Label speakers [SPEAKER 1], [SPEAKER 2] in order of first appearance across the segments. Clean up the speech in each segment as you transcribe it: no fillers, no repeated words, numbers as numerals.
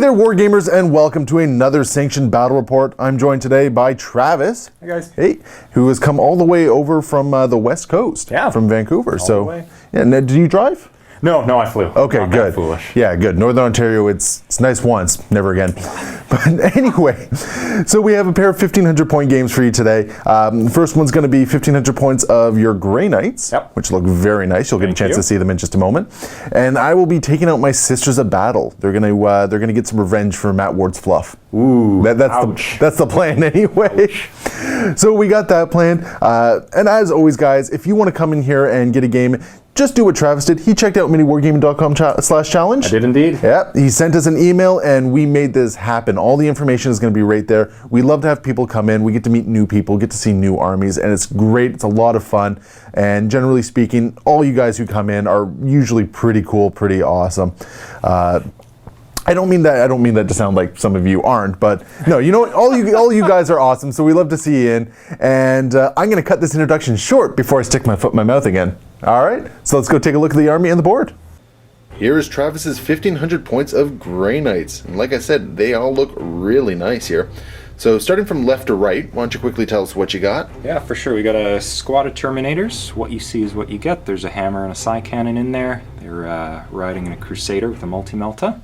[SPEAKER 1] there, Wargamers, and welcome to another Sanctioned Battle Report. I'm joined today by Travis.
[SPEAKER 2] Hey, guys.
[SPEAKER 1] Hey, who has come all the way over from the West Coast.
[SPEAKER 2] Yeah.
[SPEAKER 1] From Vancouver.
[SPEAKER 2] All the way.
[SPEAKER 1] Yeah, did you drive?
[SPEAKER 2] No, I flew.
[SPEAKER 1] Okay,
[SPEAKER 2] Not
[SPEAKER 1] good.
[SPEAKER 2] that foolish.
[SPEAKER 1] Yeah, good. Northern Ontario, it's nice once, never again. But anyway, so we have a pair of 1,500 point games for you today. The first one's going to be 1,500 points of your Grey Knights, which look very nice. You'll get a chance to see them in just a moment. And I will be taking out my Sisters of Battle. They're gonna get some revenge for Matt Ward's fluff.
[SPEAKER 2] Ooh,
[SPEAKER 1] that's the plan anyway. Ouch. So we got that plan. And as always, guys, if you want to come in here and get a game, just do what Travis did. He checked out MiniWarGaming.com/challenge.
[SPEAKER 2] I did indeed.
[SPEAKER 1] Yeah, he sent us an email and we made this happen. All the information is going to be right there. We love to have people come in. We get to meet new people, get to see new armies, and it's great. It's a lot of fun. And generally speaking, all you guys who come in are usually pretty cool, pretty awesome. I don't mean that to sound like some of you aren't, but no, you know what? All you guys are awesome, so we love to see you in. And I'm going to cut this introduction short before I stick my foot in my mouth again. All right, so let's go take a look at the army and the board. Here is Travis's 1,500 points of Grey Knights. And like I said, they all look really nice here. So starting from left to right, why don't you quickly tell us what you got?
[SPEAKER 2] Yeah, for sure. We got a squad of Terminators. What you see is what you get. There's a hammer and a psi cannon in there. They're riding in a Crusader with a multi-melta.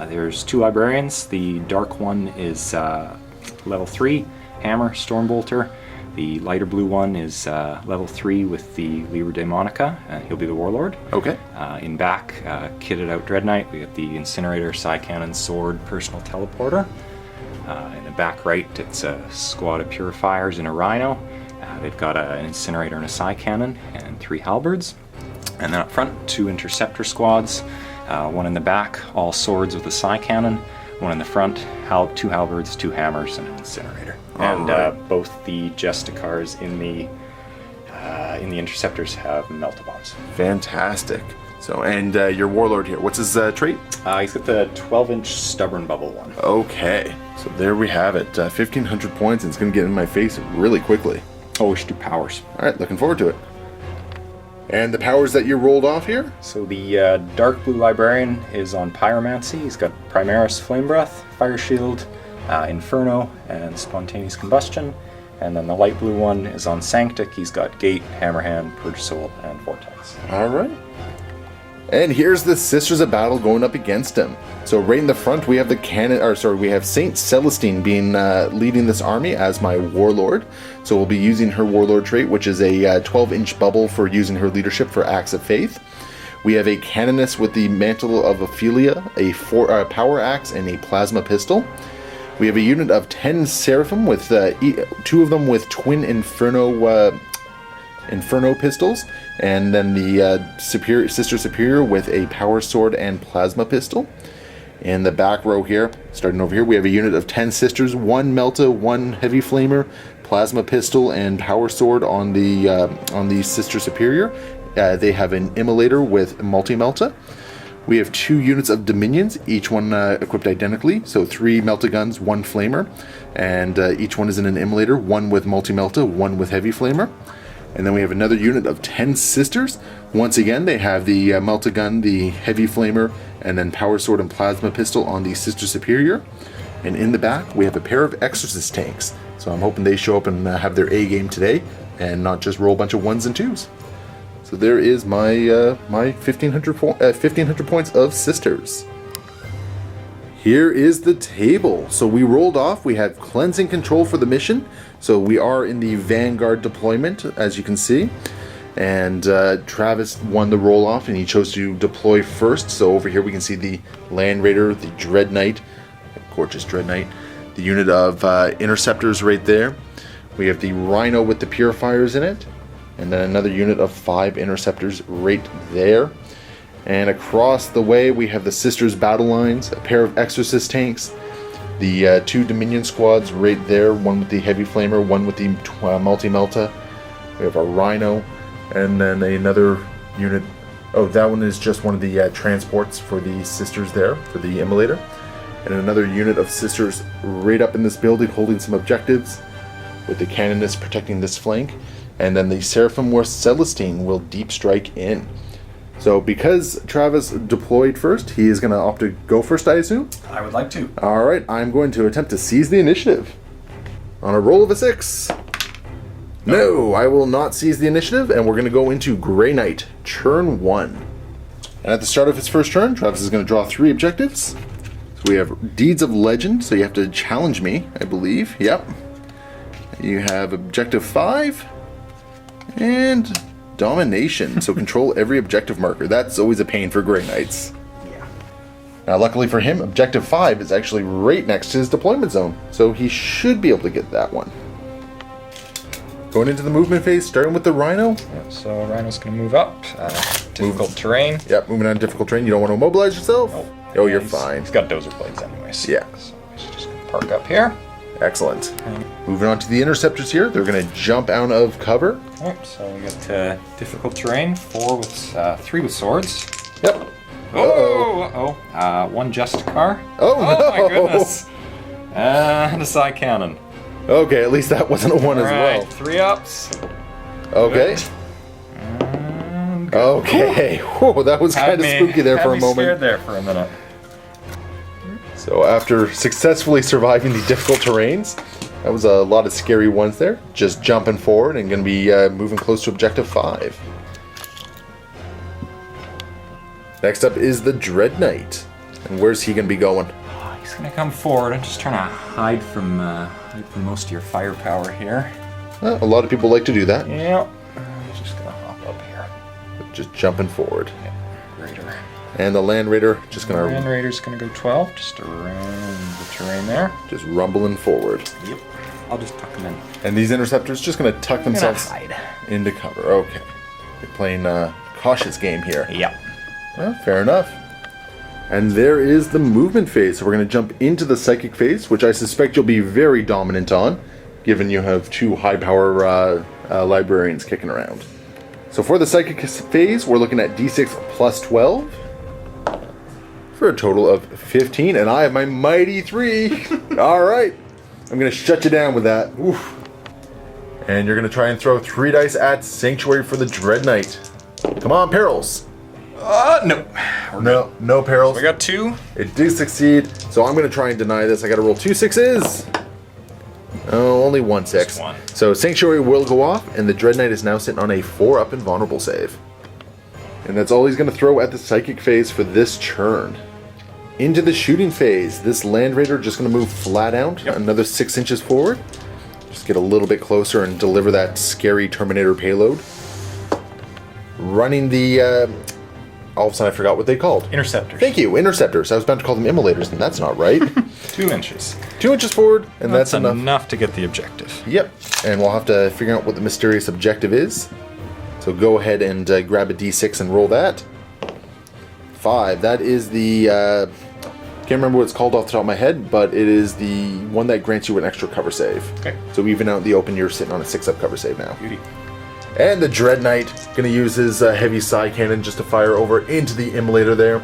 [SPEAKER 2] There's two Librarians. The dark one is level 3, hammer, Stormbolter. The lighter blue one is level 3 with the Libra Daemonica, and he'll be the Warlord.
[SPEAKER 1] Okay.
[SPEAKER 2] In back, kitted out Dread Knight, we got the Incinerator, Psi Cannon, Sword, Personal Teleporter. In the back right, it's a squad of Purifiers and a Rhino. They've got an Incinerator and a Psi Cannon, and 3 Halberds. And then up front, 2 Interceptor squads. One in the back, all swords with a Psi Cannon. One in the front, 2 Halberds, 2 hammers, and an Incinerator. And both the Justicars in the Interceptors have Melta Bombs.
[SPEAKER 1] Fantastic. So, and your Warlord here, what's his trait?
[SPEAKER 2] He's got the 12-inch Stubborn Bubble one.
[SPEAKER 1] Okay, so there we have it. 1,500 points, and it's going to get in my face really quickly.
[SPEAKER 2] Oh, we should do powers.
[SPEAKER 1] All right, looking forward to it. And the powers that you rolled off here?
[SPEAKER 2] So the dark blue Librarian is on Pyromancy. He's got Primaris Flame Breath, Fire Shield, Inferno, and Spontaneous Combustion. And then the light blue one is on Sanctic. He's got Gate, Hammerhand, Purge Soul, and Vortex.
[SPEAKER 1] All right. And here's the Sisters of Battle going up against him. So right in the front, we have we have Saint Celestine being leading this army as my Warlord. So we'll be using her Warlord trait, which is a 12-inch bubble for using her leadership for Acts of Faith. We have a Canoness with the Mantle of Ophelia, a Power Axe, and a Plasma Pistol. We have a unit of 10 Seraphim with 2 of them with twin Inferno pistols, and then the Sister Superior with a Power Sword and Plasma Pistol. In the back row here, starting over here, we have a unit of 10 Sisters, 1 Melta, 1 Heavy Flamer, Plasma Pistol, and Power Sword on the Sister Superior. They have an Immolator with Multi-Melta. We have 2 units of Dominions, each one equipped identically, so 3 Melta Guns, 1 Flamer, and each one is in an Immolator, 1 with Multi-Melta, 1 with Heavy Flamer. And then we have another unit of 10 Sisters. Once again, they have the Melta Gun, the Heavy Flamer, and then Power Sword and Plasma Pistol on the Sister Superior. And in the back, we have a pair of Exorcist tanks. So I'm hoping they show up and have their A game today, and not just roll a bunch of 1s and 2s. So there is my 1,500 points of Sisters. Here is the table. So we rolled off. We have Cleansing Control for the mission. So we are in the Vanguard deployment, as you can see. And Travis won the roll-off, and he chose to deploy first. So over here we can see the Land Raider, the Dread Knight, gorgeous Dread Knight, the unit of Interceptors right there. We have the Rhino with the Purifiers in it, and then another unit of 5 Interceptors right there. And across the way we have the Sisters Battle Lines, a pair of Exorcist tanks, the 2 Dominion squads right there, one with the Heavy Flamer, one with the Multi-Melta. We have a Rhino, and then another unit. Oh, that one is just one of the transports for the Sisters there, for the Immolator. And another unit of Sisters right up in this building holding some objectives, with the Canoness protecting this flank. And then the Seraphim War Celestine will deep strike in. So because Travis deployed first, he is going to opt to go first, I assume?
[SPEAKER 2] I would like to.
[SPEAKER 1] All right, I'm going to attempt to seize the initiative. On a roll of a 6. No, I will not seize the initiative, and we're going to go into Grey Knight, turn 1. And at the start of his first turn, Travis is going to draw 3 objectives. So we have Deeds of Legend, so you have to challenge me, I believe. Yep. You have Objective 5, and Domination, so control every objective marker. That's always a pain for Grey Knights.
[SPEAKER 2] Yeah.
[SPEAKER 1] Now, luckily for him, Objective 5 is actually right next to his deployment zone, so he should be able to get that one. Going into the movement phase, starting with the Rhino.
[SPEAKER 2] Yep, so Rhino's going to move up. Difficult terrain.
[SPEAKER 1] Yep, moving on difficult terrain. You don't want to immobilize yourself?
[SPEAKER 2] Nope.
[SPEAKER 1] Oh, you're
[SPEAKER 2] He's
[SPEAKER 1] fine.
[SPEAKER 2] He's got dozer blades anyways.
[SPEAKER 1] Yeah.
[SPEAKER 2] So he's just going to park up here.
[SPEAKER 1] Excellent. Moving on to the interceptors here. They're going to jump out of cover.
[SPEAKER 2] Alright, so we got difficult terrain, 4 with 3 with swords.
[SPEAKER 1] Yep.
[SPEAKER 2] Oh, uh-oh. 1 just car.
[SPEAKER 1] Oh, no.
[SPEAKER 2] My goodness. And a side cannon.
[SPEAKER 1] Okay, at least that wasn't a 1 as well.
[SPEAKER 2] 3 ups.
[SPEAKER 1] Okay.
[SPEAKER 2] And good.
[SPEAKER 1] Okay. Whoa, that was kind of spooky there for a moment.
[SPEAKER 2] Scared there for a minute.
[SPEAKER 1] So after successfully surviving the difficult terrains, that was a lot of scary ones there. Just jumping forward and going to be moving close to Objective 5. Next up is the Dread Knight. And where's he going to be going?
[SPEAKER 2] Oh, he's going to come forward. I'm just trying to hide from most of your firepower here.
[SPEAKER 1] A lot of people like to do that.
[SPEAKER 2] Yep. I'm just going to hop up here.
[SPEAKER 1] Just jumping forward.
[SPEAKER 2] Yeah. Raider.
[SPEAKER 1] And the Land Raider just going
[SPEAKER 2] Land
[SPEAKER 1] to
[SPEAKER 2] Raider's going to go 12, just around the terrain there.
[SPEAKER 1] just rumbling forward.
[SPEAKER 2] Yep. I'll just tuck them in.
[SPEAKER 1] And these interceptors just going to tuck themselves
[SPEAKER 2] hide.
[SPEAKER 1] into cover. Okay. You're playing a cautious game here.
[SPEAKER 2] Yep.
[SPEAKER 1] Well, fair enough. And there is the movement phase. So we're going to jump into the psychic phase, which I suspect you'll be very dominant on, given you have 2 high-power librarians kicking around. So for the psychic phase, we're looking at d6 plus 12 for a total of 15, and I have my mighty 3. All right. I'm going to shut you down with that. Oof. And you're going to try and throw 3 dice at Sanctuary for the Dread Knight. Come on, Perils.
[SPEAKER 2] No.
[SPEAKER 1] No Perils.
[SPEAKER 2] We got 2.
[SPEAKER 1] It did succeed, so I'm going to try and deny this. I got to roll 2 6s. Oh, only 1 6.
[SPEAKER 2] Just 1.
[SPEAKER 1] So Sanctuary will go off, and the Dread Knight is now sitting on a 4-up invulnerable save. And that's all he's going to throw at the Psychic phase for this turn. Into the shooting phase, this Land Raider just going to move flat out, another 6 inches forward. Just get a little bit closer and deliver that scary Terminator payload. Running the... all of a sudden I forgot what they called.
[SPEAKER 2] Interceptors.
[SPEAKER 1] Thank you, interceptors. I was about to call them immolators, and that's not right.
[SPEAKER 2] 2 inches.
[SPEAKER 1] 2 inches forward, and that's enough.
[SPEAKER 2] enough to get the objective.
[SPEAKER 1] Yep, and we'll have to figure out what the mysterious objective is. So go ahead and grab a d6 and roll that. 5. That is the... can't remember what it's called off the top of my head, but it is the one that grants you an extra cover save.
[SPEAKER 2] Okay.
[SPEAKER 1] So even out in the open, you're sitting on a 6-up cover save now.
[SPEAKER 2] Beauty.
[SPEAKER 1] And the Dread Knight, going to use his heavy side cannon just to fire over into the immolator there.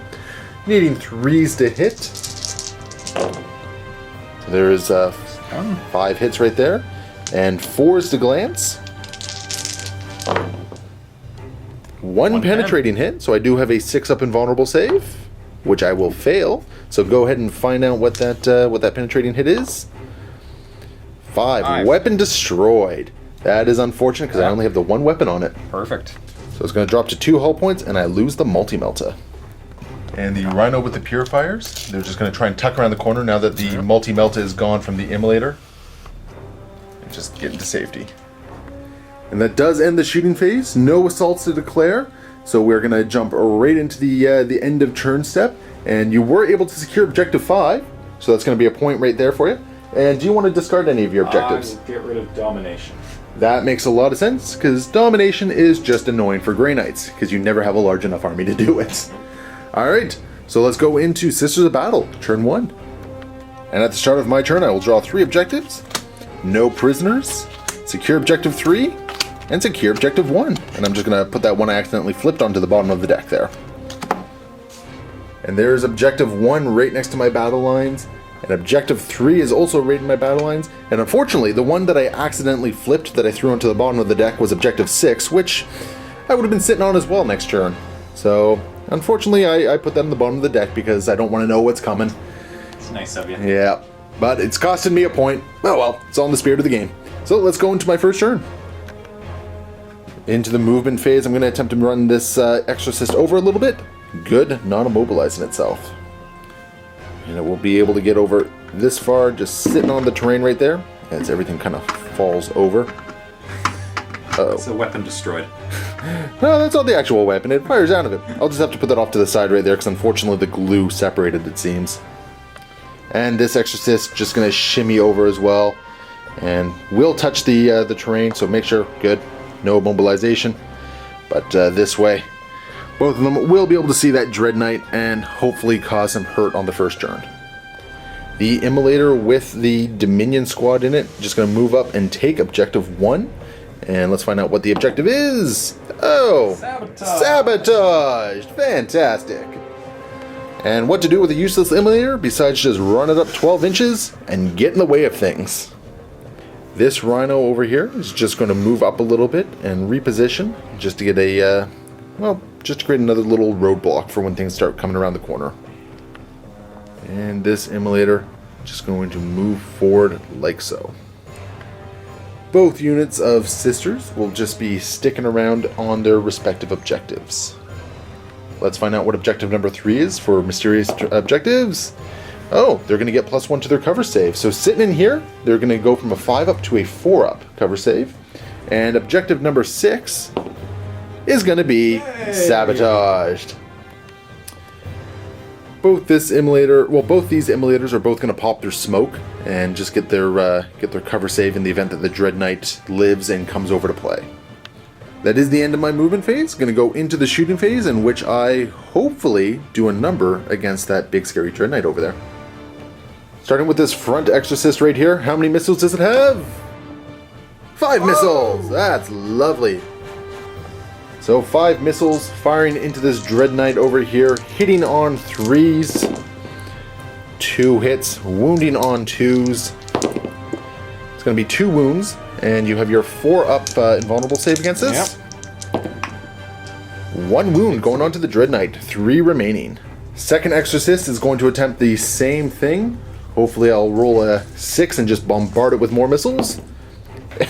[SPEAKER 1] Needing 3s to hit. So there's 5 hits right there. And 4s to glance. 1 penetrating hit, so I do have a 6-up invulnerable save, which I will fail. So go ahead and find out what that penetrating hit is. 5. Weapon destroyed. That is unfortunate because I only have the 1 weapon on it.
[SPEAKER 2] Perfect.
[SPEAKER 1] So it's going to drop to 2 hull points, and I lose the multi-melta. And the Rhino with the purifiers, they're just going to try and tuck around the corner now that the multi-melta is gone from the immolator. And just get into safety. And that does end the shooting phase. No assaults to declare. So we're going to jump right into the end of turn step. And you were able to secure objective 5. So that's going to be a point right there for you. And do you want to discard any of your objectives?
[SPEAKER 2] I will get rid of domination.
[SPEAKER 1] That makes a lot of sense, because domination is just annoying for Grey Knights, because you never have a large enough army to do it. Alright, so let's go into Sisters of Battle, turn 1. And at the start of my turn, I will draw 3 objectives. No prisoners, secure objective 3, and secure objective 1. And I'm just going to put that one I accidentally flipped onto the bottom of the deck there. And there's objective 1 right next to my battle lines. And objective 3 is also right in my battle lines. And unfortunately, the one that I accidentally flipped that I threw onto the bottom of the deck was objective 6, which I would have been sitting on as well next turn. So, unfortunately, I put that on the bottom of the deck because I don't want to know what's coming.
[SPEAKER 2] It's nice of you.
[SPEAKER 1] Yeah, but it's costing me a point. Oh well, it's all in the spirit of the game. So let's go into my first turn. Into the movement phase, I'm going to attempt to run this Exorcist over a little bit. Good, not immobilizing itself. And it will be able to get over this far, just sitting on the terrain right there, as everything kind of falls over. Uh-oh.
[SPEAKER 2] It's a weapon destroyed.
[SPEAKER 1] No, that's not the actual weapon. It fires out of it. I'll just have to put that off to the side right there, because unfortunately the glue separated, it seems. And this Exorcist just going to shimmy over as well. And will touch the terrain, so make sure, good, no immobilization. But this way, both of them will be able to see that Dread Knight and hopefully cause some hurt on the first turn. The Immolator with the Dominion squad in it, just going to move up and take Objective 1. And let's find out what the objective is. Oh, sabotaged! Fantastic. And what to do with a useless Immolator besides just run it up 12 inches and get in the way of things. This Rhino over here is just going to move up a little bit and reposition just to get a, well, just to create another little roadblock for when things start coming around the corner. And this Immolator just going to move forward like so. Both units of Sisters will just be sticking around on their respective objectives. Let's find out what objective number 3 is for mysterious objectives. Oh, they're going to get +1 to their cover save. So sitting in here, they're going to go from a 5 up to a 4 up cover save. And objective number 6 is going to be sabotaged. Both these Immolators are both going to pop their smoke and just get their cover save in the event that the Dread Knight lives and comes over to play. That is the end of my movement phase. Going to go into the shooting phase, in which I hopefully do a number against that big scary Dread Knight over there. Starting with this front Exorcist right here. How many missiles does it have? 5 missiles! That's lovely. So 5 missiles firing into this Dread Knight over here, hitting on 3s, 2 hits, wounding on 2s. It's going to be 2 wounds, and you have your 4 up invulnerable save against this. Yep. 1 wound going on to the Dread Knight, 3 remaining. Second Exorcist is going to attempt the same thing. Hopefully I'll roll a 6 and just bombard it with more missiles.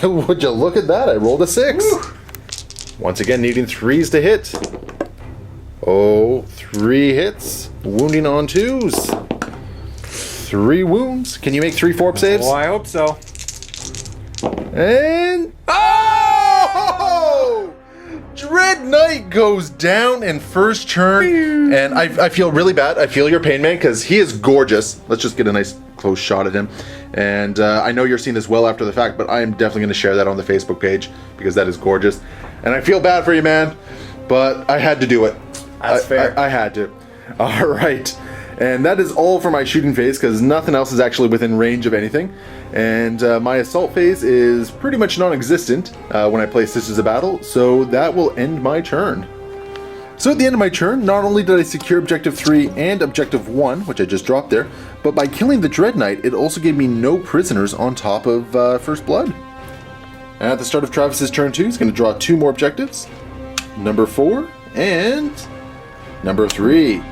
[SPEAKER 1] Would you look at that? I rolled a 6. Woo. Once again, needing 3s to hit. Oh, 3 hits. Wounding on 2s. 3 wounds. Can you make 3 4-up saves?
[SPEAKER 2] Oh, I hope so.
[SPEAKER 1] And... Oh! Dread Knight goes down in first turn. And I feel really bad. I feel your pain, man, because he is gorgeous. Let's just get a nice close shot at him. And I know you're seeing this well after the fact, but I am definitely going to share that on the Facebook page because that is gorgeous. And I feel bad for you, man, but I had to do it.
[SPEAKER 2] That's fair.
[SPEAKER 1] I had to. All right. And that is all for my shooting phase because nothing else is actually within range of anything. And my assault phase is pretty much non-existent when I play Sisters of Battle, so that will end my turn. So at the end of my turn, not only did I secure Objective 3 and Objective 1, which I just dropped there, but by killing the Dread Knight, it also gave me no prisoners on top of First Blood. At the start of Travis's turn 2, he's going to draw 2 more objectives. Number 4 and number 3.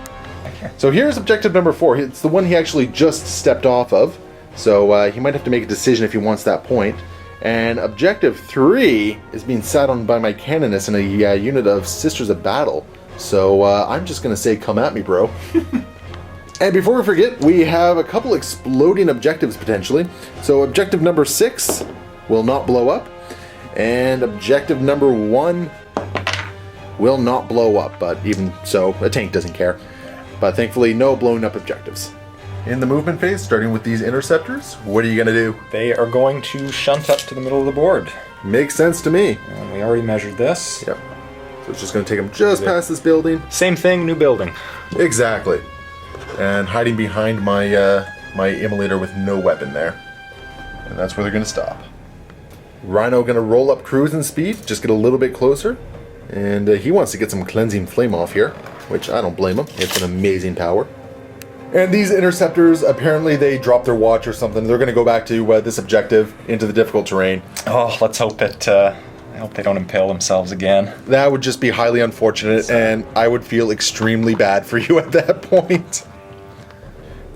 [SPEAKER 2] Okay.
[SPEAKER 1] So here's objective number 4. It's the one he actually just stepped off of. So he might have to make a decision if he wants that point. And objective 3 is being sat on by my Canoness in a unit of Sisters of Battle. So I'm just going to say, come at me, bro. And before we forget, we have a couple exploding objectives potentially. So objective number 6 will not blow up. And objective number 1 will not blow up, but even so, a tank doesn't care. But thankfully, no blowing up objectives. In the movement phase, starting with these interceptors, what are you going to do?
[SPEAKER 2] They are going to shunt up to the middle of the board.
[SPEAKER 1] Makes sense to me.
[SPEAKER 2] And we already measured this.
[SPEAKER 1] Yep. So it's just going to take them just past this building.
[SPEAKER 2] Same thing, new building.
[SPEAKER 1] Exactly. And hiding behind my my Immolator with no weapon there. And that's where they're going to stop. Rhino going to roll up cruising speed, just get a little bit closer. And he wants to get some cleansing flame off here, which I don't blame him. It's an amazing power. And these interceptors, apparently they dropped their watch or something. They're going to go back to this objective into the difficult terrain.
[SPEAKER 2] Oh, let's hope it I hope they don't impale themselves again.
[SPEAKER 1] That would just be highly unfortunate, and I would feel extremely bad for you at that point.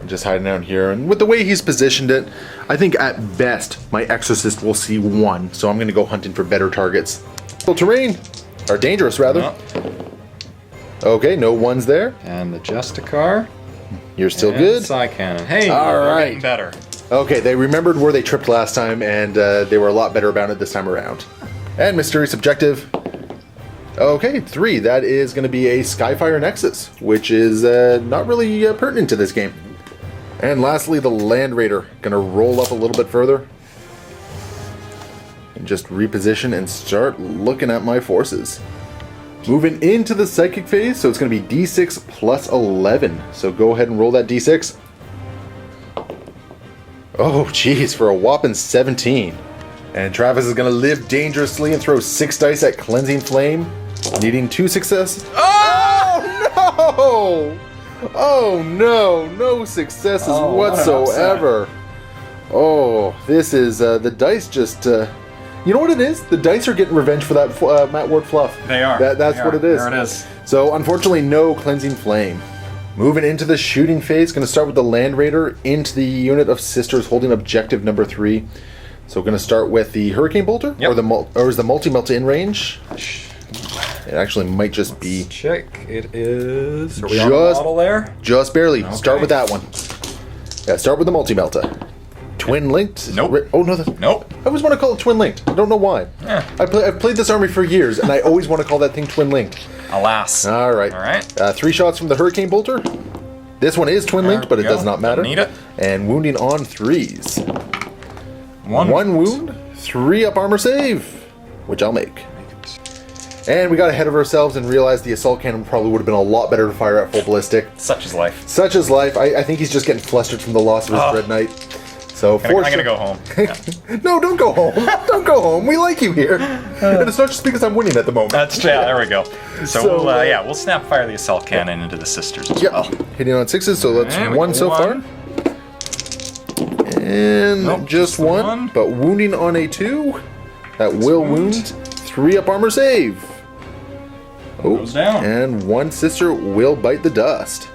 [SPEAKER 1] I'm just hiding out here, and with the way he's positioned it, I think at best my Exorcist will see one, so I'm going to go hunting for better targets. Terrain, or dangerous rather.
[SPEAKER 2] Yeah.
[SPEAKER 1] Okay, no ones there.
[SPEAKER 2] And the Justicar.
[SPEAKER 1] You're still
[SPEAKER 2] and
[SPEAKER 1] good.
[SPEAKER 2] Psy Cannon. Hey,
[SPEAKER 1] all
[SPEAKER 2] we're
[SPEAKER 1] right.
[SPEAKER 2] getting better.
[SPEAKER 1] Okay, they remembered where they tripped last time, and they were a lot better about it this time around. And mysterious objective. Okay, 3. That is going to be a Skyfire Nexus, which is not really pertinent to this game. And lastly, the Land Raider. Going to roll up a little bit further. And just reposition and start looking at my forces. Moving into the Psychic phase, so it's going to be D6 plus 11. So go ahead and roll that D6. Oh, geez, for a whopping 17. And Travis is going to live dangerously and throw 6 dice at Cleansing Flame, needing 2 successes. Oh, no! Oh, no. No successes whatsoever. Oh, this is, the dice just, you know what it is? The dice are getting revenge for that Matt Ward fluff.
[SPEAKER 2] They are.
[SPEAKER 1] That's what it is.
[SPEAKER 2] There it is.
[SPEAKER 1] So, unfortunately, no Cleansing Flame. Moving into the shooting phase, going to start with the Land Raider into the unit of Sisters holding objective number 3. So we're going to start with the Hurricane Bolter,
[SPEAKER 2] yep.
[SPEAKER 1] or is the multi-melt in range? It actually might just be...
[SPEAKER 2] Check. It is... Are we
[SPEAKER 1] just,
[SPEAKER 2] on the model there?
[SPEAKER 1] Just barely.
[SPEAKER 2] Okay.
[SPEAKER 1] Start with that one. Yeah, start with the multi-melta. Twin-linked?
[SPEAKER 2] Nope.
[SPEAKER 1] Oh, no.
[SPEAKER 2] Nope.
[SPEAKER 1] I always want to call it twin-linked. I don't know why.
[SPEAKER 2] Yeah.
[SPEAKER 1] I've played this army for years, and I always want to call that thing twin-linked.
[SPEAKER 2] Alas.
[SPEAKER 1] All right.
[SPEAKER 2] All right.
[SPEAKER 1] 3 shots from the Hurricane Bolter. This one is twin-linked, but it does not matter.
[SPEAKER 2] Need it.
[SPEAKER 1] And wounding on 3s.
[SPEAKER 2] One
[SPEAKER 1] wound, 3 up armor save, which I'll make. And we got ahead of ourselves and realized the assault cannon probably would have been a lot better to fire at full ballistic.
[SPEAKER 2] Such is life.
[SPEAKER 1] Such is life. I think he's just getting flustered from the loss of his Dread Knight. So
[SPEAKER 2] I'm gonna go home. Yeah.
[SPEAKER 1] No, don't go home. Don't go home. We like you here. And it's not just because I'm winning at the moment.
[SPEAKER 2] There we go. So we'll snap fire the assault cannon into the Sisters as well.
[SPEAKER 1] Hitting on 6s, so that's 1 so far. And
[SPEAKER 2] nope,
[SPEAKER 1] just one, but wounding on a 2. That will wound. 3 up armor save. Oh,
[SPEAKER 2] goes down.
[SPEAKER 1] And 1 sister will bite the dust.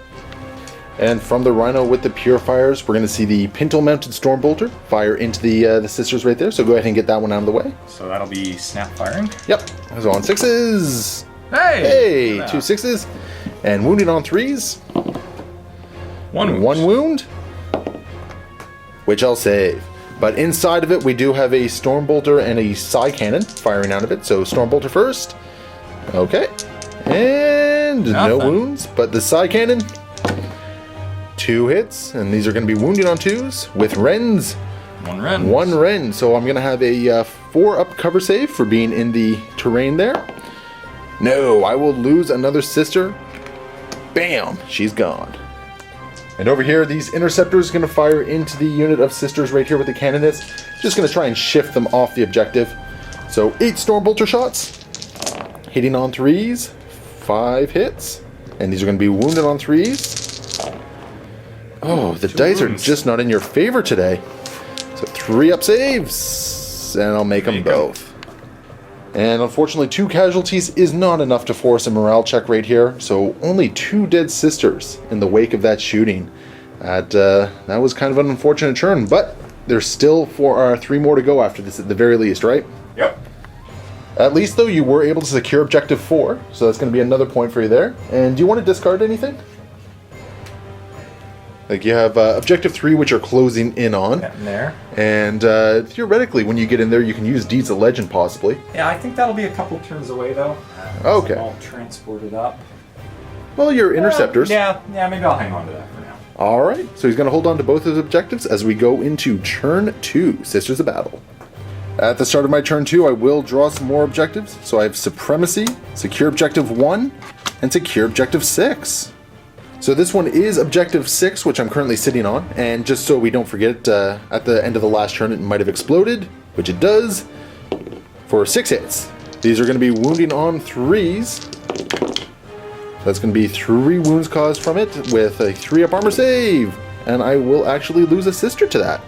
[SPEAKER 1] And from the Rhino with the Purifiers, we're going to see the Pintle-mounted Stormbolter fire into the sisters right there. So go ahead and get that one out of the way.
[SPEAKER 2] So that'll be snap firing.
[SPEAKER 1] Yep. So on 6s.
[SPEAKER 2] Hey!
[SPEAKER 1] 2 6s. And wounding on 3s.
[SPEAKER 2] 1
[SPEAKER 1] wound. Which I'll save. But inside of it, we do have a Stormbolter and a Psy Cannon firing out of it. So Stormbolter first. Okay. And no wounds. But the Psy Cannon, 2 hits. And these are going to be wounding on 2s with Rens.
[SPEAKER 2] 1 Ren.
[SPEAKER 1] 1 Ren. So I'm going to have a 4 up cover save for being in the terrain there. No, I will lose another sister. Bam! She's gone. And over here, these interceptors are going to fire into the unit of sisters right here with the cannonets. Just going to try and shift them off the objective. So 8 Stormbolter shots. Hitting on 3s. 5 hits. And these are going to be wounded on 3s. Oh, the dice are just not in your favor today. So 3 up saves. And I'll make them both. And unfortunately, 2 casualties is not enough to force a morale check right here. So only 2 dead sisters in the wake of that shooting. That was kind of an unfortunate turn, but there's still 3 more to go after this at the very least, right?
[SPEAKER 2] Yep.
[SPEAKER 1] At least, though, you were able to secure objective 4, so that's going to be another point for you there. And do you want to discard anything? Like you have objective 3, which you're closing in on.
[SPEAKER 2] Getting there.
[SPEAKER 1] And theoretically, when you get in there, you can use Deeds of Legend, possibly.
[SPEAKER 2] Yeah, I think that'll be a couple turns away, though.
[SPEAKER 1] Okay.
[SPEAKER 2] So I'll transport it up.
[SPEAKER 1] Well, your interceptors.
[SPEAKER 2] Yeah, maybe I'll hang on to that for now.
[SPEAKER 1] All right. So he's going to hold on to both his objectives as we go into turn 2, Sisters of Battle. At the start of my turn 2, I will draw some more objectives. So I have Supremacy, Secure Objective 1, and Secure Objective 6. So this one is Objective 6, which I'm currently sitting on. And just so we don't forget, at the end of the last turn, it might have exploded, which it does, for 6 hits. These are going to be wounding on 3s. That's going to be 3 wounds caused from it with a 3 up armor save. And I will actually lose a sister to that.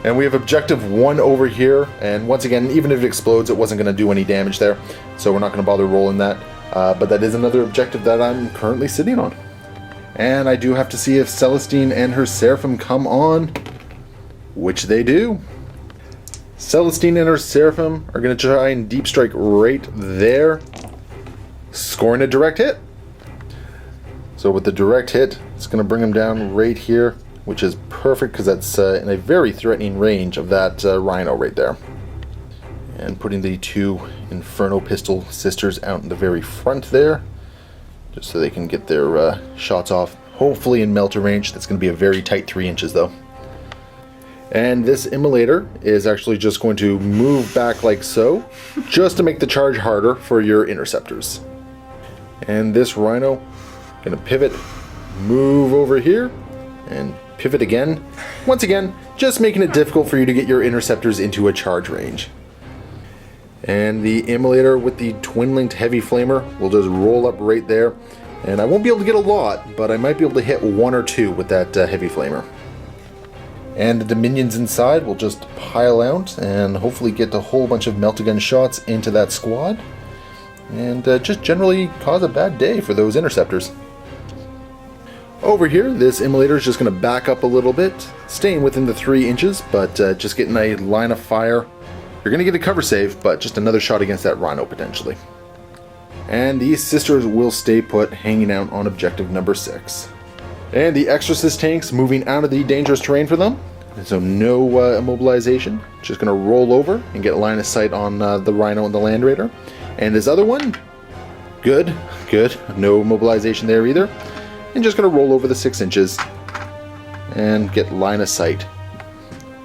[SPEAKER 1] And we have objective 1 over here, and once again, even if it explodes, it wasn't going to do any damage there, so we're not going to bother rolling that. But that is another objective that I'm currently sitting on. And I do have to see if Celestine and her Seraphim come on, which they do. Celestine and her Seraphim are going to try and deep strike right there, scoring a direct hit. So with the direct hit, it's going to bring them down right here, which is perfect because that's in a very threatening range of that Rhino right there. And putting the 2 Inferno Pistol Sisters out in the very front there, just so they can get their shots off, hopefully in melter range. That's going to be a very tight 3 inches though. And this Immolator is actually just going to move back like so, just to make the charge harder for your Interceptors. And this Rhino, going to pivot, move over here, and pivot again. Once again, just making it difficult for you to get your Interceptors into a charge range. And the Immolator with the twin-linked Heavy Flamer will just roll up right there. And I won't be able to get a lot, but I might be able to hit 1 or 2 with that Heavy Flamer. And the Dominions inside will just pile out and hopefully get a whole bunch of Meltagun shots into that squad. And just generally cause a bad day for those Interceptors. Over here, this Immolator is just going to back up a little bit, staying within the 3 inches, but just getting a line of fire. You're going to get a cover save, but just another shot against that Rhino potentially. And these Sisters will stay put, hanging out on objective number 6. And the Exorcist tanks moving out of the dangerous terrain for them. So no immobilization. Just going to roll over and get a line of sight on the Rhino and the Land Raider. And this other one, good. No immobilization there either. And just going to roll over the 6 inches and get line of sight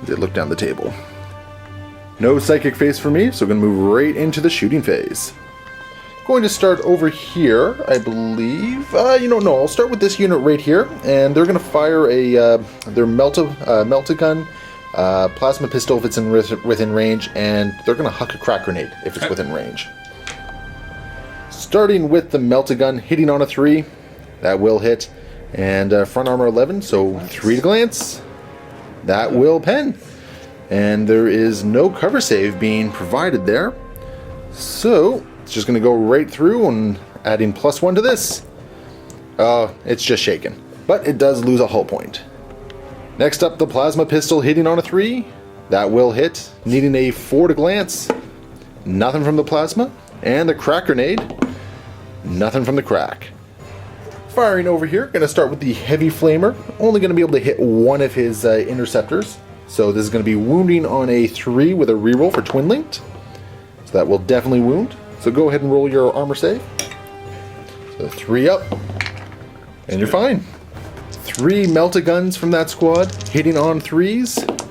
[SPEAKER 1] as they look down the table. No psychic phase for me, so I'm going to move right into the shooting phase. Going to start over here, I believe. No, I'll start with this unit right here, and they're going to fire their Meltagun, plasma pistol if it's within range, and they're going to huck a crack grenade if it's within range. Starting with the Meltagun, hitting on a 3, that will hit, and front armor 11, so 3 to glance, that will pen. And there is no cover save being provided there, so it's just going to go right through and adding +1 to this. It's just shaken, but it does lose a hull point. Next up, the plasma pistol hitting on a 3. That will hit, needing a 4 to glance. Nothing from the plasma. And the crack grenade. Nothing from the crack. Firing over here, going to start with the heavy flamer. Only going to be able to hit 1 of his interceptors. So this is going to be wounding on a 3 with a reroll for twin linked. So that will definitely wound. So go ahead and roll your armor save. So 3 up. And you're fine. 3 Meltaguns from that squad, hitting on 3s.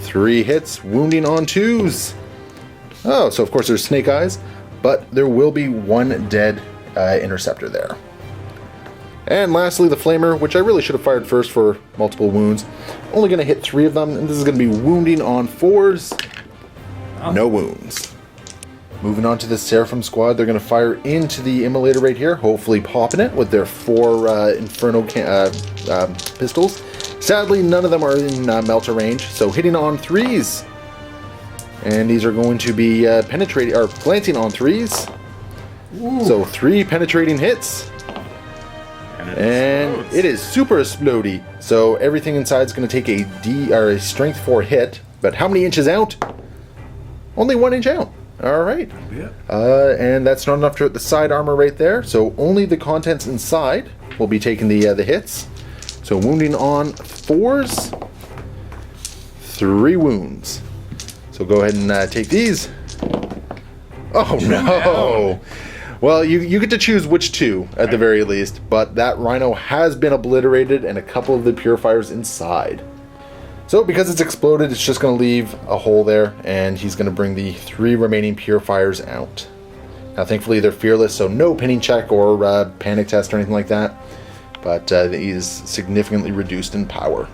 [SPEAKER 1] 3 hits, wounding on 2s. Oh, so of course there's Snake Eyes, but there will be 1 dead interceptor there. And lastly, the Flamer, which I really should have fired first for multiple wounds. Only going to hit 3 of them, and this is going to be wounding on 4s. No wounds. Moving on to the Seraphim squad, they're going to fire into the Immolator right here, hopefully popping it with their 4 Inferno pistols. Sadly, none of them are in melter range, so hitting on 3s. And these are going to be penetrating or glancing on 3s. Ooh. So 3 penetrating hits. And it is super explodey. So everything inside is going to take a strength 4 hit. But how many inches out? Only 1 inch out. All right. Yeah. And that's not enough to hit the side armor right there. So only the contents inside will be taking the hits. So wounding on 4s. 3 wounds. So go ahead and take these. Oh no! Well, you get to choose which 2 at the very least, but that Rhino has been obliterated and a couple of the purifiers inside. So because it's exploded, it's just going to leave a hole there, and he's going to bring the 3 remaining purifiers out. Now thankfully they're fearless, so no pinning check or panic test or anything like that, but he's significantly reduced in power.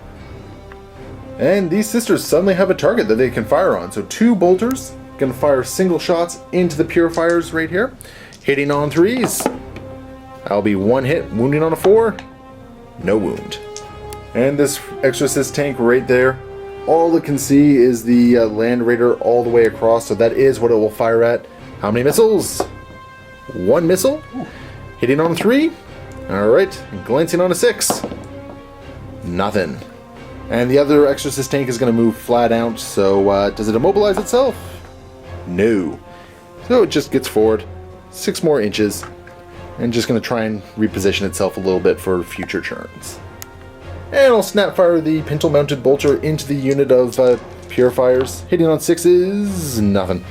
[SPEAKER 1] And these sisters suddenly have a target that they can fire on. So 2 bolters, going to fire single shots into the purifiers right here. Hitting on 3s. That'll be 1 hit, wounding on a 4. No wound. And this Exorcist tank right there, all it can see is the Land Raider all the way across, so that is what it will fire at. How many missiles? 1 missile. Hitting on 3. Alright, glancing on a 6. Nothing. And the other Exorcist tank is going to move flat out, so does it immobilize itself? No. So it just gets forward 6 more inches, and just going to try and reposition itself a little bit for future turns. And I'll snapfire the pintle-mounted bolter into the unit of purifiers. Hitting on 6s, nothing.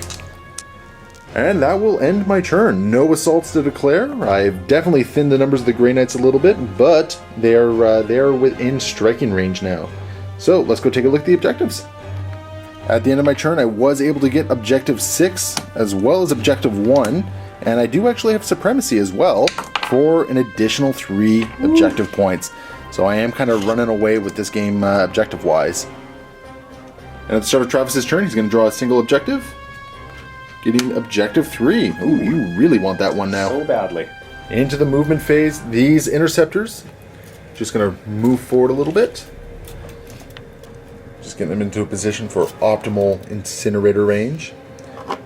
[SPEAKER 1] And that will end my turn. No assaults to declare. I've definitely thinned the numbers of the Grey Knights a little bit, but they're within striking range now. So let's go take a look at the objectives. At the end of my turn, I was able to get Objective 6 as well as Objective 1, and I do actually have Supremacy as well for an additional 3 objective points. So I am kind of running away with this game objective-wise. And at the start of Travis's turn, he's going to draw a single objective. Getting Objective 3. Ooh, you really want that one now.
[SPEAKER 2] So badly.
[SPEAKER 1] Into the movement phase, these interceptors. Just going to move forward a little bit. Just getting them into a position for optimal incinerator range.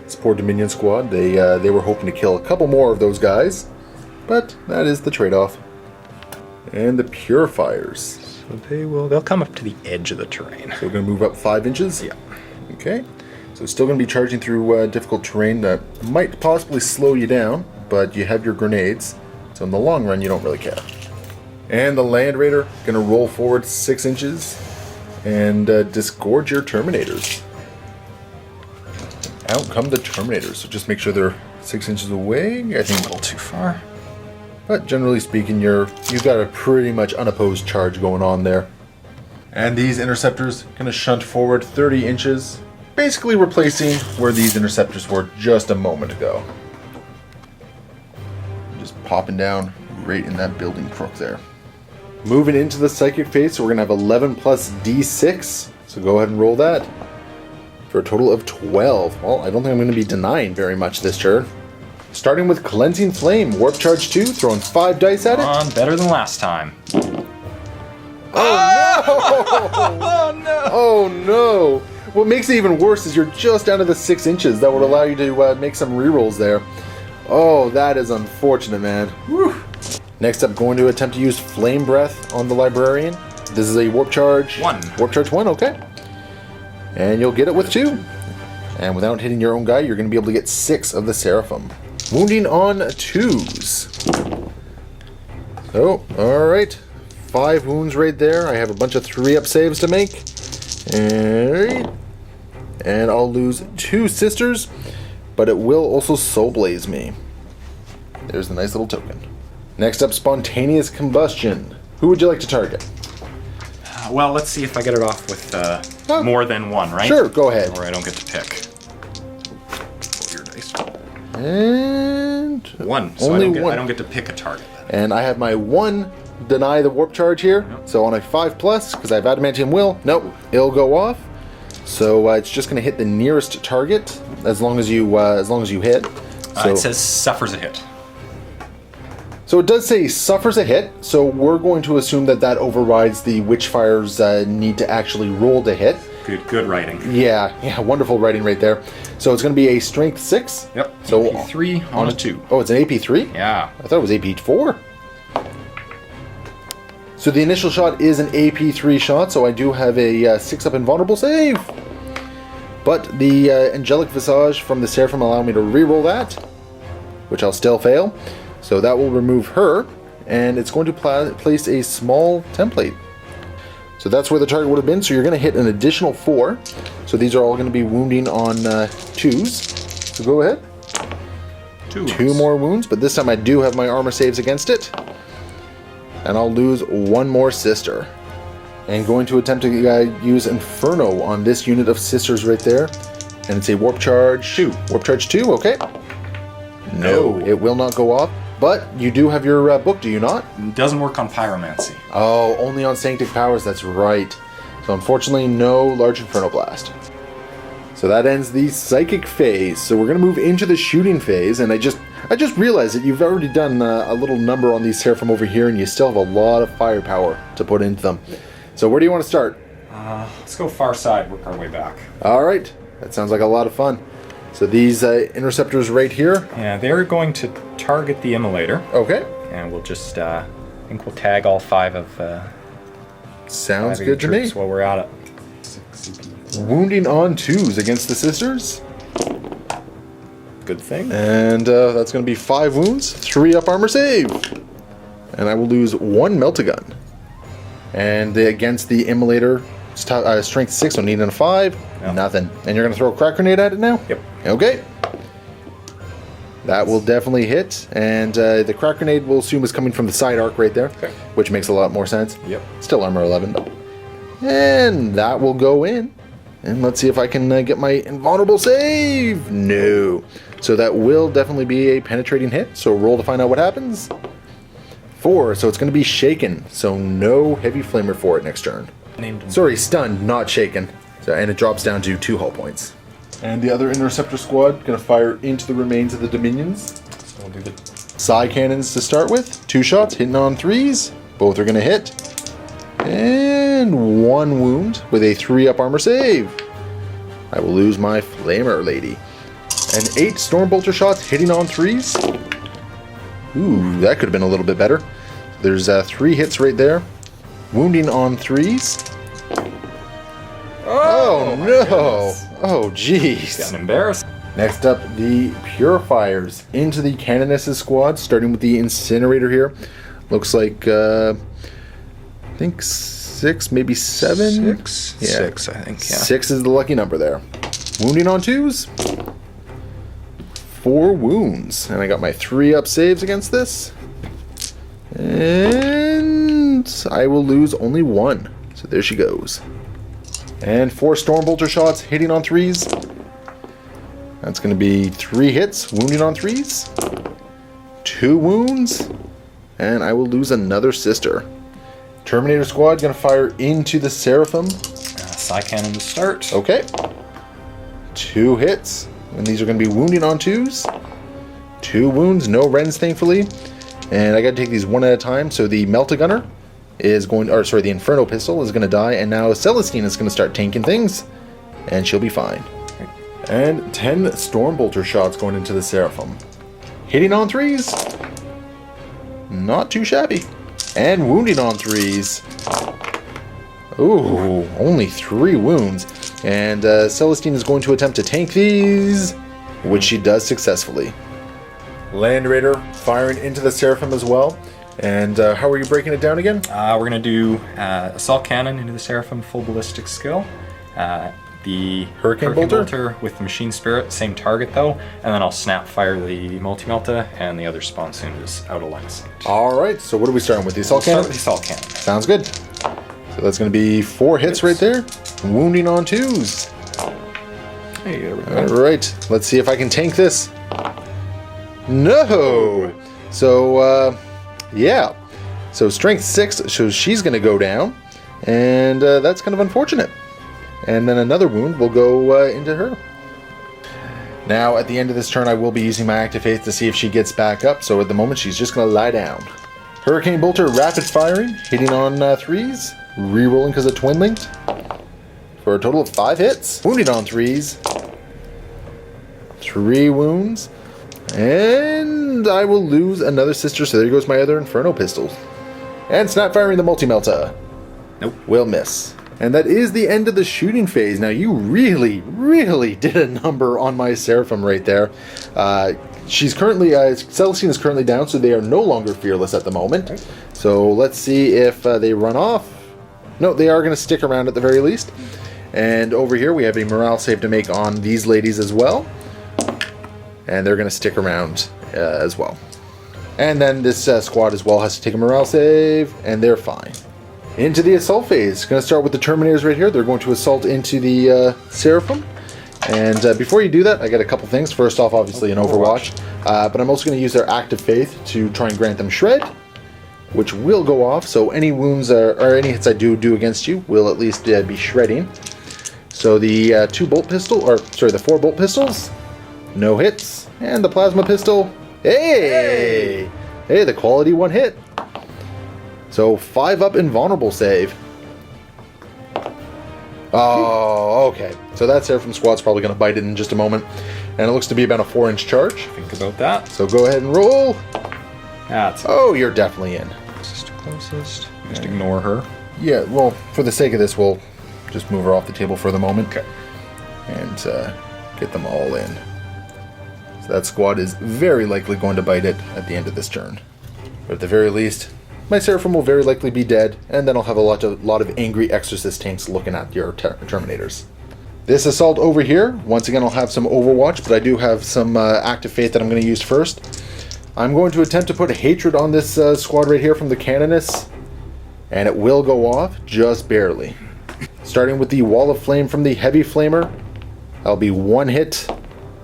[SPEAKER 1] This poor Dominion squad, they were hoping to kill a couple more of those guys. But that is the trade-off. And the purifiers.
[SPEAKER 2] So they'll come up to the edge of the terrain.
[SPEAKER 1] So we're going to move up 5 inches?
[SPEAKER 2] Yeah.
[SPEAKER 1] Okay. So still going to be charging through difficult terrain that might possibly slow you down, but you have your grenades. So in the long run, you don't really care. And the Land Raider going to roll forward 6 inches and disgorge your Terminators. Out come the Terminators. So just make sure they're 6 inches away. I think
[SPEAKER 2] A little too far.
[SPEAKER 1] But generally speaking, you've got a pretty much unopposed charge going on there. And these interceptors going to shunt forward 30 inches, basically replacing where these interceptors were just a moment ago. Just popping down right in that building crook there. Moving into the Psychic phase, so we're going to have 11 plus D6. So go ahead and roll that for a total of 12. Well, I don't think I'm going to be denying very much this turn. Starting with Cleansing Flame, Warp Charge 2, throwing 5 dice at it.
[SPEAKER 2] On, better than last time.
[SPEAKER 1] Oh no! Oh no! Oh no! What makes it even worse is you're just down to the 6 inches. That would allow you to make some rerolls there. Oh, that is unfortunate, man. Whew. Next up, going to attempt to use Flame Breath on the Librarian. This is a Warp Charge.
[SPEAKER 2] 1.
[SPEAKER 1] Warp Charge 1, okay. And you'll get it with 2. And without hitting your own guy, you're going to be able to get 6 of the Seraphim. Wounding on 2s. So, alright. 5 wounds right there. I have a bunch of 3-up saves to make. And I'll lose 2 sisters, but it will also Soul Blaze me. There's the nice little token. Next up, Spontaneous Combustion. Who would you like to target?
[SPEAKER 2] Well, let's see if I get it off with more than 1, right?
[SPEAKER 1] Sure, go ahead.
[SPEAKER 2] Or I don't get to pick. Roll your dice.
[SPEAKER 1] And
[SPEAKER 2] 1. So
[SPEAKER 1] only
[SPEAKER 2] I
[SPEAKER 1] 1.
[SPEAKER 2] don't get to pick a target then.
[SPEAKER 1] And I have my 1 deny the warp charge here. Nope. So on a 5+, because I have Adamantium Will, nope, it'll go off. So it's just going to hit the nearest target as long as you hit. So
[SPEAKER 2] It says suffers a hit.
[SPEAKER 1] So it does say suffers a hit, so we're going to assume that overrides the Witchfire's need to actually roll to hit.
[SPEAKER 2] Good writing.
[SPEAKER 1] Yeah, wonderful writing right there. So it's going to be a Strength 6.
[SPEAKER 2] Yep.
[SPEAKER 1] So
[SPEAKER 2] AP 3 on a 2.
[SPEAKER 1] Oh, it's an AP 3?
[SPEAKER 2] Yeah.
[SPEAKER 1] I thought it was AP 4. So the initial shot is an AP 3 shot, so I do have a 6-up invulnerable save. But the Angelic Visage from the Seraphim allow me to reroll that, which I'll still fail. So that will remove her, and it's going to place a small template. So that's where the target would have been, so you're going to hit an additional 4. So these are all going to be wounding on 2s. So go ahead. 2 more wounds, but this time I do have my armor saves against it. And I'll lose 1 more sister. And going to attempt to use Inferno on this unit of sisters right there. And it's a Warp Charge 2. Warp Charge 2, okay. No, it will not go off. But you do have your book, do you not?
[SPEAKER 2] It doesn't work on Pyromancy.
[SPEAKER 1] Oh, only on Sanctic Powers, that's right. So unfortunately, no Large Inferno Blast. So that ends the Psychic phase. So we're going to move into the Shooting phase, and I just realized that you've already done a little number on these Seraphim over here, and you still have a lot of firepower to put into them. So where do you want to start?
[SPEAKER 2] Let's go far side, work our way back.
[SPEAKER 1] All right. That sounds like a lot of fun. So these interceptors right here.
[SPEAKER 2] Yeah, they're going to target the immolator.
[SPEAKER 1] Okay.
[SPEAKER 2] And we'll just, I think we'll tag all 5 of
[SPEAKER 1] sounds
[SPEAKER 2] 5 of your
[SPEAKER 1] good to me.
[SPEAKER 2] troops while we're at it.
[SPEAKER 1] Wounding on 2s against the sisters.
[SPEAKER 2] Good thing.
[SPEAKER 1] And that's going to be 5 wounds, 3 up armor save. And I will lose 1 melt-a-gun. And against the immolator, strength 6, so needing a 5, nothing. And you're going to throw a crack grenade at it now?
[SPEAKER 2] Yep.
[SPEAKER 1] Okay. That will definitely hit. And the crack grenade we'll assume is coming from the side arc right there,
[SPEAKER 2] okay.
[SPEAKER 1] Which makes a lot more sense.
[SPEAKER 2] Yep.
[SPEAKER 1] Still armor 11. And that will go in. And let's see if I can get my invulnerable save. No. So that will definitely be a penetrating hit. So roll to find out what happens. 4. So it's going to be shaken. So no heavy flamer for it next turn. Sorry, stunned, not shaken. So, and it drops down to 2 hull points. And the other interceptor squad going to fire into the remains of the Dominions.
[SPEAKER 2] So we'll do the
[SPEAKER 1] Psi cannons to start with. 2 shots, hitting on 3s. Both are going to hit. And 1 wound with a 3 up armor save. I will lose my flamer lady. And 8 stormbolter shots hitting on 3s. Ooh, that could have been a little bit better. There's 3 hits right there. Wounding on 3s. Oh no! Oh jeez.
[SPEAKER 2] Getting embarrassed.
[SPEAKER 1] Next up, the Purifiers into the Canoness's squad, starting with the Incinerator here. Looks like, I think 6, maybe 7?
[SPEAKER 2] 6?
[SPEAKER 1] Yeah.
[SPEAKER 2] 6, I think, yeah.
[SPEAKER 1] 6 is the lucky number there. Wounding on 2s. 4 wounds. And I got my 3 up saves against this. And I will lose only 1. So there she goes. And 4 Stormbolter shots hitting on 3s. That's going to be 3 hits, wounding on 3s. 2 wounds. And I will lose another sister. Terminator squad going to fire into the Seraphim.
[SPEAKER 2] Psi cannon to start.
[SPEAKER 1] Okay. 2 hits. And these are going to be wounding on 2s. 2 wounds, no Rens thankfully. And I got to take these one at a time. So the Melt-A-Gunner is going, or sorry, the Inferno Pistol is going to die. And now Celestine is going to start tanking things. And she'll be fine. And 10 Stormbolter shots going into the Seraphim. Hitting on 3s. Not too shabby. And wounding on 3s. Ooh, only 3 wounds. And Celestine is going to attempt to tank these, which she does successfully. Land Raider firing into the Seraphim as well. And how are you breaking it down again?
[SPEAKER 2] We're going to do Assault Cannon into the Seraphim, full ballistic skill. The
[SPEAKER 1] Hurricane Bolter
[SPEAKER 2] with the Machine Spirit, same target though. And then I'll snap fire the Multi-Melta, and the other spawn soon is out of line of sight.
[SPEAKER 1] Alright, so what are we starting with? The Assault Cannon?
[SPEAKER 2] Start with the Assault Cannon.
[SPEAKER 1] Sounds good. So that's going to be 4 hits right there. Wounding on 2s.
[SPEAKER 2] Hey, there we go.
[SPEAKER 1] Alright, let's see if I can tank this. No! So, yeah. So strength 6, so she's going to go down. And that's kind of unfortunate. And then another wound will go into her. Now, at the end of this turn, I will be using my Active Faith to see if she gets back up. So at the moment, she's just going to lie down. Hurricane Bolter, rapid firing, hitting on 3s. Rerolling because of Twin Linked. For a total of 5 hits. Wounding on 3s. 3 wounds. And I will lose another sister, so there goes my other Inferno Pistols. And snap firing the Multi-Melta.
[SPEAKER 2] Nope.
[SPEAKER 1] Will miss. And that is the end of the shooting phase. Now, you really, really did a number on my Seraphim right there. She's currently, Celestine is currently down, so they are no longer fearless at the moment. Okay. So let's see if they run off. No, they are going to stick around at the very least. And over here, we have a morale save to make on these ladies as well. And they're going to stick around as well. And then this squad as well has to take a morale save, and they're fine. Into the assault phase. Going to start with the Terminators right here. They're going to assault into the Seraphim. And before you do that, I got a couple things. First off, obviously, an Overwatch. But I'm also going to use their Active Faith to try and grant them Shred, which will go off. So any wounds or any hits I do against you will at least be shredding. So the the 4 bolt pistols, no hits. And the plasma pistol, hey, the quality 1 hit. So 5 up invulnerable save. Oh, okay. So that Seraphim squad's probably going to bite it in just a moment. And it looks to be about a 4-inch charge.
[SPEAKER 2] Think about that.
[SPEAKER 1] So go ahead and roll.
[SPEAKER 2] That's
[SPEAKER 1] Oh, you're definitely in.
[SPEAKER 2] closest. Just ignore her.
[SPEAKER 1] Yeah, well, for the sake of this, we'll just move her off the table for the moment.
[SPEAKER 2] Okay.
[SPEAKER 1] And get them all in. So that squad is very likely going to bite it at the end of this turn. But at the very least, my Seraphim will very likely be dead, and then I'll have a lot of angry Exorcist tanks looking at your Terminators. This assault over here, once again I'll have some Overwatch, but I do have some Active Faith that I'm going to use first. I'm going to attempt to put Hatred on this squad right here from the Canoness, and it will go off, just barely. Starting with the Wall of Flame from the Heavy Flamer, that'll be 1 hit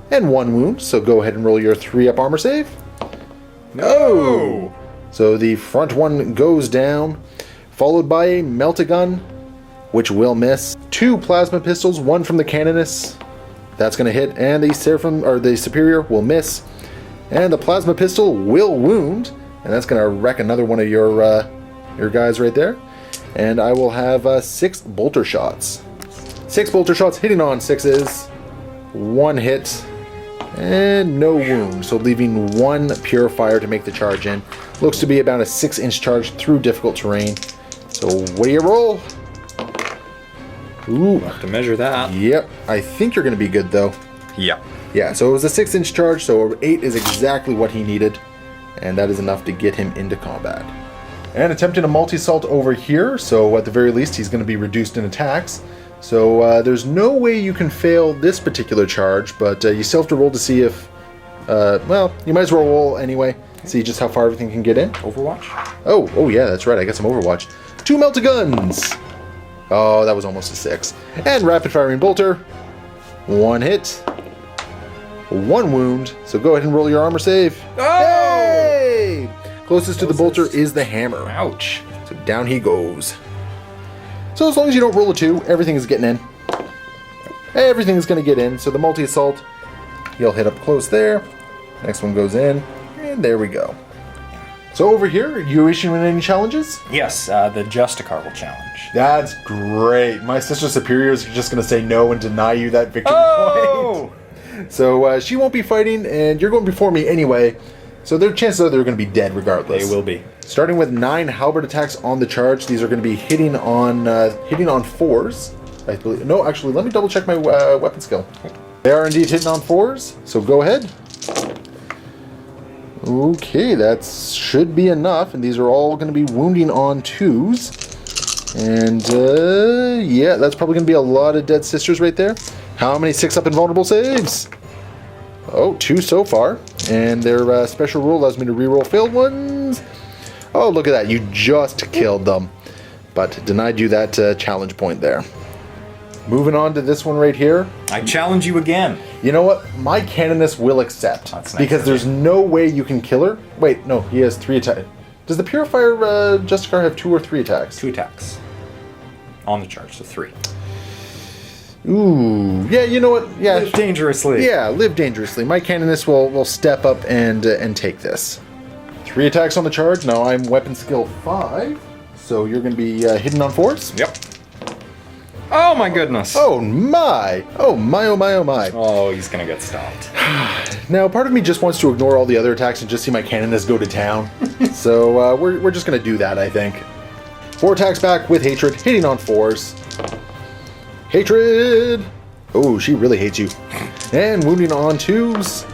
[SPEAKER 1] and 1 wound, so go ahead and roll your 3-up armor save.
[SPEAKER 2] No!
[SPEAKER 1] So the front one goes down, followed by a Melt-A-Gun, which will miss. 2 plasma pistols, 1 from the Canoness. That's going to hit, and the Seraphim, or the Superior, will miss. And the plasma pistol will wound, and that's going to wreck another one of your guys right there. And I will have 6 bolter shots. 6 bolter shots hitting on 6s. 1 hit, and no wound. So leaving 1 purifier to make the charge in. Looks to be about a 6-inch charge through difficult terrain. So what do you roll? Ooh.
[SPEAKER 2] Have to measure that.
[SPEAKER 1] Yep. I think you're going to be good, though.
[SPEAKER 2] Yeah.
[SPEAKER 1] Yeah, so it was a 6-inch charge, so 8 is exactly what he needed. And that is enough to get him into combat. And attempting a multi-assault over here, so at the very least he's going to be reduced in attacks. So there's no way you can fail this particular charge, but you still have to roll to see if... well, you might as well roll anyway. See just how far everything can get in.
[SPEAKER 2] Overwatch?
[SPEAKER 1] Oh yeah, that's right, I got some Overwatch. 2 Melt-A-Guns! Oh, that was almost a 6. And Rapid Firing Bolter. 1 hit. 1 wound. So go ahead and roll your armor save.
[SPEAKER 2] Oh!
[SPEAKER 1] Hey! Closest to the bolter is the hammer.
[SPEAKER 2] Ouch.
[SPEAKER 1] So down he goes. So as long as you don't roll a 2, everything is getting in. Everything's going to get in. So the multi-assault, he'll hit up close there. Next one goes in. And there we go. So over here, are you issuing any challenges?
[SPEAKER 2] Yes, the Justicar will challenge.
[SPEAKER 1] That's great. My sister superior is just going to say no and deny you that victory
[SPEAKER 2] Oh!
[SPEAKER 1] point. So she won't be fighting, and you're going before me anyway. So their chances are they're going to be dead regardless.
[SPEAKER 2] They will be.
[SPEAKER 1] Starting with 9 halberd attacks on the charge. These are going to be hitting on 4s. I believe. No, actually, let me double check my weapon skill. They are indeed hitting on 4s. So go ahead. Okay, that should be enough, and these are all going to be wounding on 2s. And, yeah, that's probably going to be a lot of dead sisters right there. How many 6-up invulnerable saves? Oh, 2 so far. And their special rule allows me to reroll failed ones. Oh, look at that. You just killed them. But denied you that challenge point there. Moving on to this one right here.
[SPEAKER 2] I challenge you again.
[SPEAKER 1] You know what? My Canoness will accept.
[SPEAKER 2] That's nice
[SPEAKER 1] because
[SPEAKER 2] of
[SPEAKER 1] there's no way you can kill her. Wait, no, he has 3 attacks. Does the Purifier Justicar have 2 or 3 attacks?
[SPEAKER 2] 2 attacks. On the charge, so 3.
[SPEAKER 1] Ooh. Yeah, you know what? Yeah.
[SPEAKER 2] Live dangerously.
[SPEAKER 1] Yeah, live dangerously. My Canoness will step up and take this. 3 attacks on the charge. Now I'm weapon skill 5. So you're going to be hitting on 4s?
[SPEAKER 2] Yep. Oh my goodness.
[SPEAKER 1] Oh my. Oh my, oh my, oh my.
[SPEAKER 2] Oh, he's going to get stopped.
[SPEAKER 1] Now, part of me just wants to ignore all the other attacks and just see my Canoness go to town. So we're just going to do that, I think. 4 attacks back with Hatred, hitting on 4s. Hatred! Oh, she really hates you. And wounding on 2s.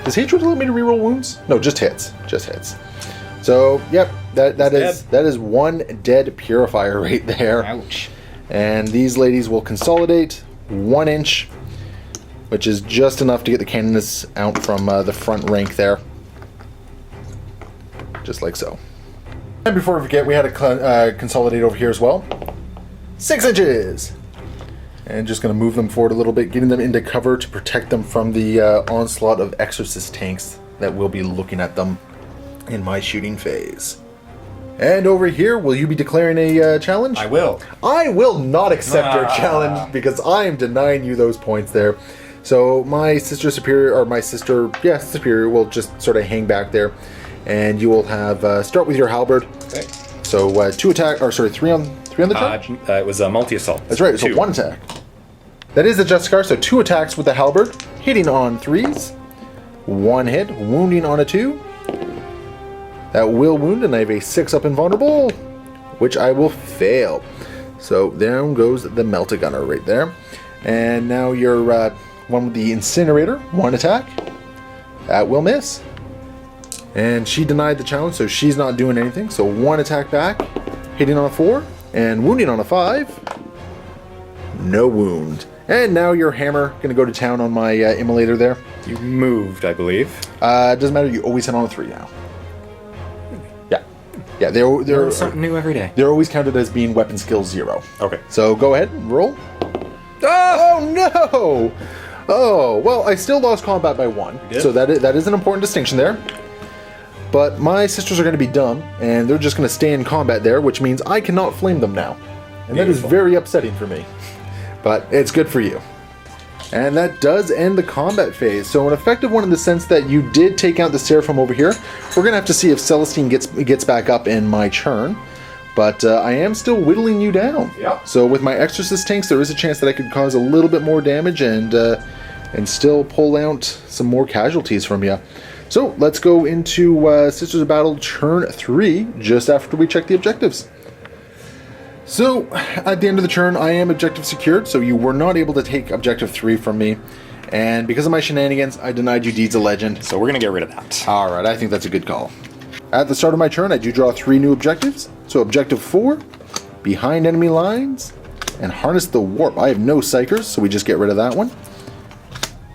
[SPEAKER 1] Does Hatred allow me to reroll wounds? No, just hits. Just hits. So, yep, that is 1 dead Purifier right there.
[SPEAKER 2] Ouch.
[SPEAKER 1] And these ladies will consolidate 1 inch, which is just enough to get the Canoness out from the front rank there. Just like so. And before we forget, we had to consolidate over here as well. 6 inches! And just going to move them forward a little bit, getting them into cover to protect them from the onslaught of Exorcist tanks that will be looking at them in my shooting phase. And over here, will you be declaring a challenge?
[SPEAKER 2] I will.
[SPEAKER 1] I will not accept your challenge because I am denying you those points there. So my sister superior, or my sister, yeah, superior, will just sort of hang back there. And you will have, start with your halberd.
[SPEAKER 2] Okay.
[SPEAKER 1] So 3 on 3 on the charge?
[SPEAKER 2] It was a multi-assault.
[SPEAKER 1] That's right, so
[SPEAKER 2] 2.
[SPEAKER 1] 1 attack. That is the Justicar, so 2 attacks with the halberd, hitting on 3s. 1 hit, wounding on a 2. That will wound, and I have a 6 up invulnerable, which I will fail. So down goes the Melt-A-Gunner right there. And now your one with the Incinerator, 1 attack. That will miss. And she denied the challenge, so she's not doing anything. So 1 attack back, hitting on a 4, and wounding on a 5. No wound. And now your hammer going to go to town on my immolator there.
[SPEAKER 2] You moved, I believe.
[SPEAKER 1] It doesn't matter, you always hit on a 3 now. Yeah, they're
[SPEAKER 2] something new every day.
[SPEAKER 1] They're always counted as being weapon skill 0.
[SPEAKER 2] Okay.
[SPEAKER 1] So go ahead, roll.
[SPEAKER 2] Ah!
[SPEAKER 1] Oh no! Oh, well, I still lost combat by 1. So that is an important distinction there. But my sisters are going to be dumb, and they're just going to stay in combat there, which means I cannot flame them now. And that is very upsetting for me. But it's good for you. And that does end the combat phase. So an effective one in the sense that you did take out the Seraphim over here. We're going to have to see if Celestine gets back up in my turn. But I am still whittling you down.
[SPEAKER 2] Yeah.
[SPEAKER 1] So with my Exorcist tanks, there is a chance that I could cause a little bit more damage and still pull out some more casualties from you. So let's go into Sisters of Battle turn 3, just after we check the objectives. So, at the end of the turn, I am objective secured, so you were not able to take objective 3 from me. And because of my shenanigans, I denied you Deeds of Legend.
[SPEAKER 2] So we're going to get rid of that.
[SPEAKER 1] Alright, I think that's a good call. At the start of my turn, I do draw 3 new objectives. So objective 4, behind enemy lines, and harness the warp. I have no psychers, so we just get rid of that one.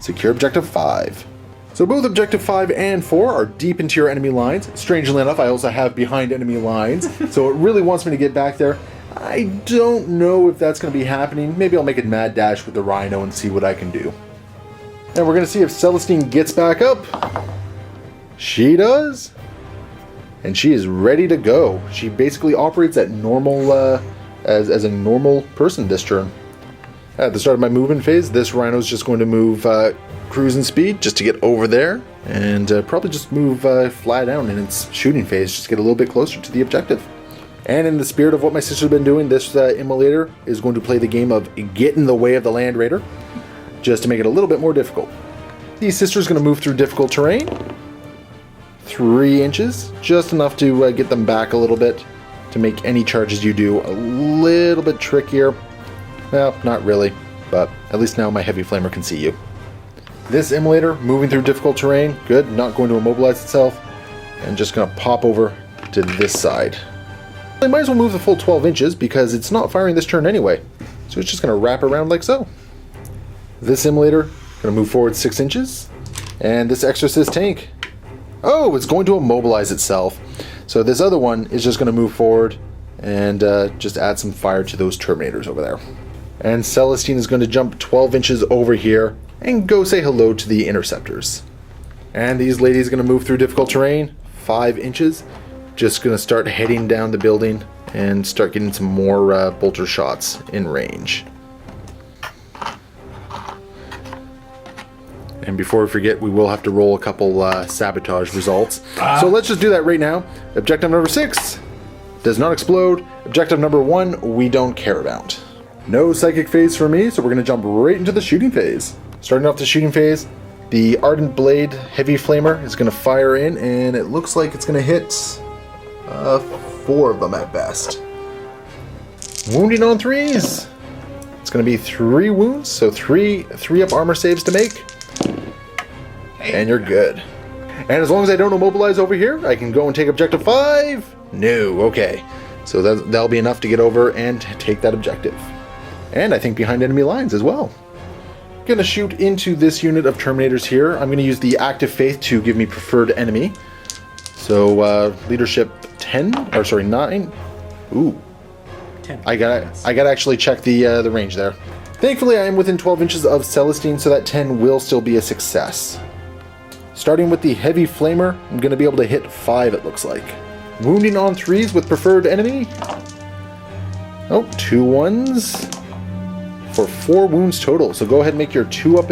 [SPEAKER 1] Secure objective 5. So both objective 5 and 4 are deep into your enemy lines. Strangely enough, I also have behind enemy lines, so it really wants me to get back there. I don't know if that's going to be happening. Maybe I'll make a mad dash with the Rhino and see what I can do. And we're going to see if Celestine gets back up. She does. And she is ready to go. She basically operates at normal, as a normal person this turn. At the start of my movement phase, this Rhino's just going to move cruising speed just to get over there. And probably just move fly down in its shooting phase, just get a little bit closer to the objective. And in the spirit of what my sister's been doing, this Immolator is going to play the game of get in the way of the Land Raider, just to make it a little bit more difficult. The sister's going to move through difficult terrain. 3 inches, just enough to get them back a little bit, to make any charges you do a little bit trickier. Well, not really, but at least now my Heavy Flamer can see you. This Immolator, moving through difficult terrain, good, not going to immobilize itself, and just going to pop over to this side. I might as well move the full 12 inches because it's not firing this turn anyway. So it's just going to wrap around like so. This Immolator going to move forward 6 inches. And this Exorcist tank, oh, it's going to immobilize itself. So this other one is just going to move forward and just add some fire to those Terminators over there. And Celestine is going to jump 12 inches over here and go say hello to the Interceptors. And these ladies are going to move through difficult terrain, 5 inches. Just going to start heading down the building and start getting some more bolter shots in range. And before we forget, we will have to roll a couple sabotage results. So let's just do that right now. Objective number 6 does not explode. Objective number 1 we don't care about. No psychic phase for me, so we're going to jump right into the shooting phase. Starting off the shooting phase, the Ardent Blade Heavy Flamer is going to fire in, and it looks like it's going to hit 4 of them at best. Wounding on 3s. It's going to be 3 wounds, so 3 up armor saves to make. And you're good. And as long as I don't immobilize over here, I can go and take objective 5. No, okay. So that'll be enough to get over and take that objective. And I think behind enemy lines as well. Gonna shoot into this unit of Terminators here. I'm gonna use the Active Faith to give me preferred enemy. So leadership 10, or sorry, 9. Ooh.
[SPEAKER 2] 10.
[SPEAKER 1] I gotta actually check the range there. Thankfully, I am within 12 inches of Celestine, so that 10 will still be a success. Starting with the Heavy Flamer, I'm going to be able to hit 5, it looks like. Wounding on 3s with preferred enemy. Oh, 2 1s for 4 wounds total. So go ahead and make your 2 up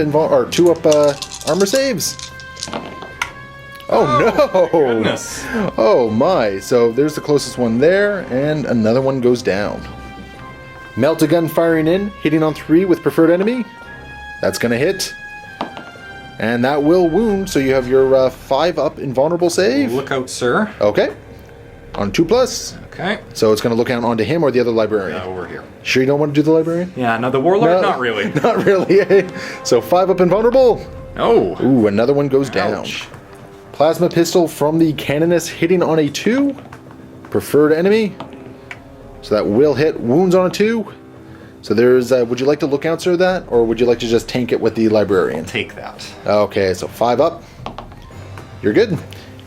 [SPEAKER 1] armor saves. Oh no!
[SPEAKER 2] Goodness.
[SPEAKER 1] Oh my! So there's the closest one there, and another one goes down. Melt-A-Gun firing in, hitting on 3 with preferred enemy. That's going to hit. And that will wound, so you have your 5 up invulnerable save.
[SPEAKER 2] Look out, sir.
[SPEAKER 1] Okay. On 2+.
[SPEAKER 2] Okay.
[SPEAKER 1] So it's going to look out onto him or the other librarian.
[SPEAKER 2] Over here.
[SPEAKER 1] Sure you don't want to do the librarian?
[SPEAKER 2] Yeah, no, the warlord,
[SPEAKER 1] No.
[SPEAKER 2] not really.
[SPEAKER 1] Not really, eh? So 5 up invulnerable.
[SPEAKER 2] Oh.
[SPEAKER 1] Ooh, another one goes down.
[SPEAKER 2] Ouch.
[SPEAKER 1] Plasma pistol from the Canoness hitting on a 2. Preferred enemy. So that will hit. Wounds on a 2. So there's, would you like to look out, sir, that? Or would you like to just tank it with the librarian?
[SPEAKER 2] Take that.
[SPEAKER 1] Okay, so 5 up. You're good.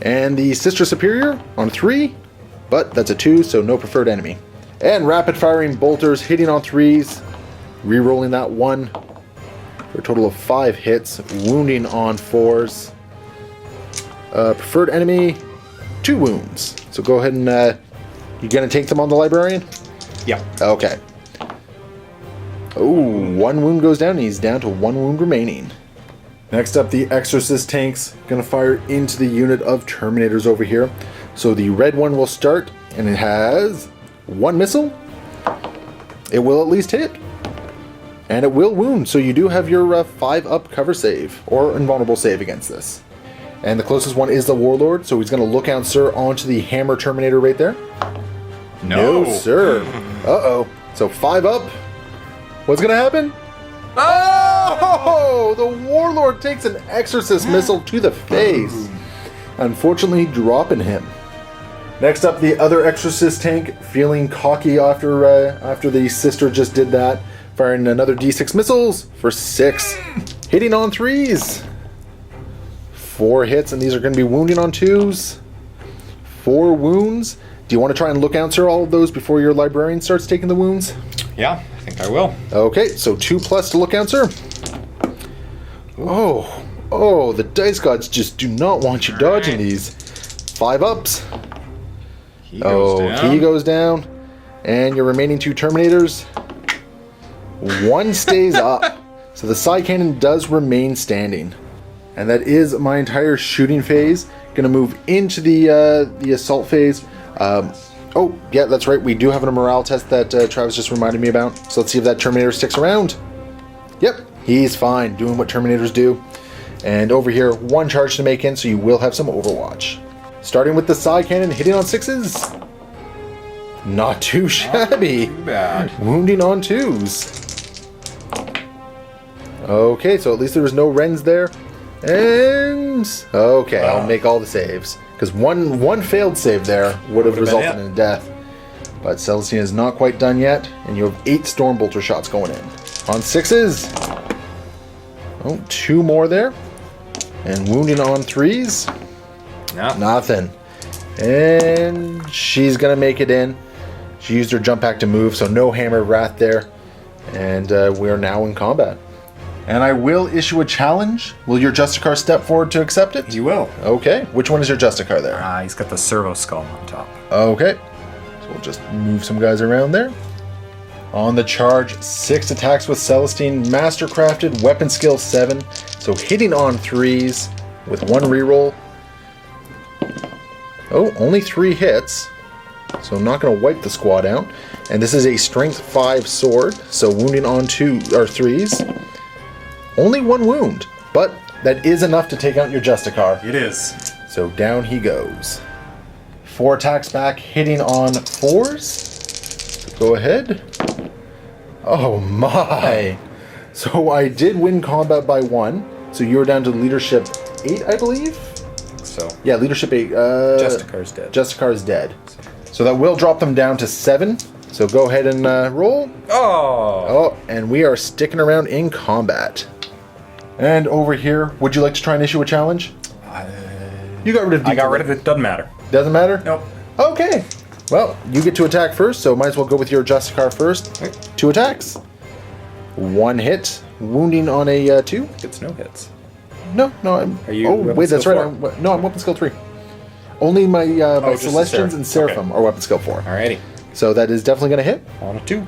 [SPEAKER 1] And the Sister Superior on 3. But that's a 2, so no preferred enemy. And rapid firing bolters hitting on 3s. Rerolling that 1. For a total of 5 hits. Wounding on 4s. Preferred enemy, 2 wounds. So go ahead and, you gonna take them on the librarian?
[SPEAKER 2] Yeah.
[SPEAKER 1] Okay. Oh, 1 wound goes down, and he's down to 1 wound remaining. Next up, the Exorcist tanks. Gonna fire into the unit of Terminators over here. So the red one will start, and it has 1 missile. It will at least hit. And it will wound, so you do have your 5 up cover save, or invulnerable save against this. And the closest one is the Warlord, so he's going to look out, sir, onto the Hammer Terminator right there.
[SPEAKER 2] No.
[SPEAKER 1] No, sir. Uh-oh. So 5 up. What's going to happen? Oh! The Warlord takes an Exorcist missile to the face. Unfortunately, dropping him. Next up, the other Exorcist tank, feeling cocky after the Sister just did that. Firing another D6 missiles for 6. Hitting on 3s. 4 hits, and these are going to be wounding on 2s. 4 wounds. Do you want to try and look out, sir, all of those before your librarian starts taking the wounds?
[SPEAKER 2] Yeah, I think I will.
[SPEAKER 1] Okay, so 2+ to look out, sir. Oh, the dice gods just do not want you dodging these. 5 ups.
[SPEAKER 2] He goes down.
[SPEAKER 1] He goes down. And your remaining 2 Terminators. 1 stays up. So the side cannon does remain standing. And that is my entire shooting phase. Gonna move into the assault phase. Oh, yeah, that's right. We do have a morale test that Travis just reminded me about. So let's see if that Terminator sticks around. Yep, he's fine, doing what Terminators do. And over here, 1 charge to make in, so you will have some Overwatch. Starting with the side cannon, hitting on 6s. Not too shabby.
[SPEAKER 2] Not too bad.
[SPEAKER 1] Wounding on 2s. Okay, so at least there was no Rens there. And okay, I'll make all the saves. Because one failed save there would have resulted in a death. But Celestine is not quite done yet, and you have 8 Stormbolter shots going in. On 6s. Oh, 2 more there. And wounding on 3s.
[SPEAKER 2] No.
[SPEAKER 1] Nothing. And she's going to make it in. She used her jump back to move, so no Hammer Wrath there. And we are now in combat. And I will issue a challenge. Will your Justicar step forward to accept it?
[SPEAKER 2] You will.
[SPEAKER 1] Okay. Which one is your Justicar there?
[SPEAKER 2] He's got the servo skull on top.
[SPEAKER 1] Okay. So we'll just move some guys around there. On the charge, 6 attacks with Celestine. Mastercrafted, weapon skill 7. So hitting on 3s with 1 reroll. Oh, only 3 hits. So I'm not going to wipe the squad out. And this is a strength 5 sword. So wounding on 3s. Only 1 wound, but that is enough to take out your Justicar.
[SPEAKER 2] It is.
[SPEAKER 1] So down he goes. 4 attacks back, hitting on 4s. So go ahead. Oh my. So I did win combat by 1. So you're down to leadership 8, I believe?
[SPEAKER 2] So.
[SPEAKER 1] Yeah, leadership 8.
[SPEAKER 2] Justicar's dead.
[SPEAKER 1] Justicar's dead. So that will drop them down to 7. So go ahead and roll. Oh, and we are sticking around in combat. And over here, would you like to try and issue a challenge? You got rid of.
[SPEAKER 2] I got rid of it. Doesn't matter.
[SPEAKER 1] Doesn't matter?
[SPEAKER 2] Nope.
[SPEAKER 1] Okay. Well, you get to attack first, so might as well go with your Justicar first.
[SPEAKER 2] Okay.
[SPEAKER 1] 2 attacks. 1 hit, wounding on a 2.
[SPEAKER 2] It's no hits.
[SPEAKER 1] No, I'm.
[SPEAKER 2] Are you?
[SPEAKER 1] Oh,
[SPEAKER 2] weapon
[SPEAKER 1] wait, that's
[SPEAKER 2] skill
[SPEAKER 1] right. I'm weapon skill 3. Only my
[SPEAKER 2] just the
[SPEAKER 1] Celestians and
[SPEAKER 2] Seraph.
[SPEAKER 1] Seraphim are weapon skill 4.
[SPEAKER 2] Alrighty.
[SPEAKER 1] So that is definitely going to hit.
[SPEAKER 2] On a 2.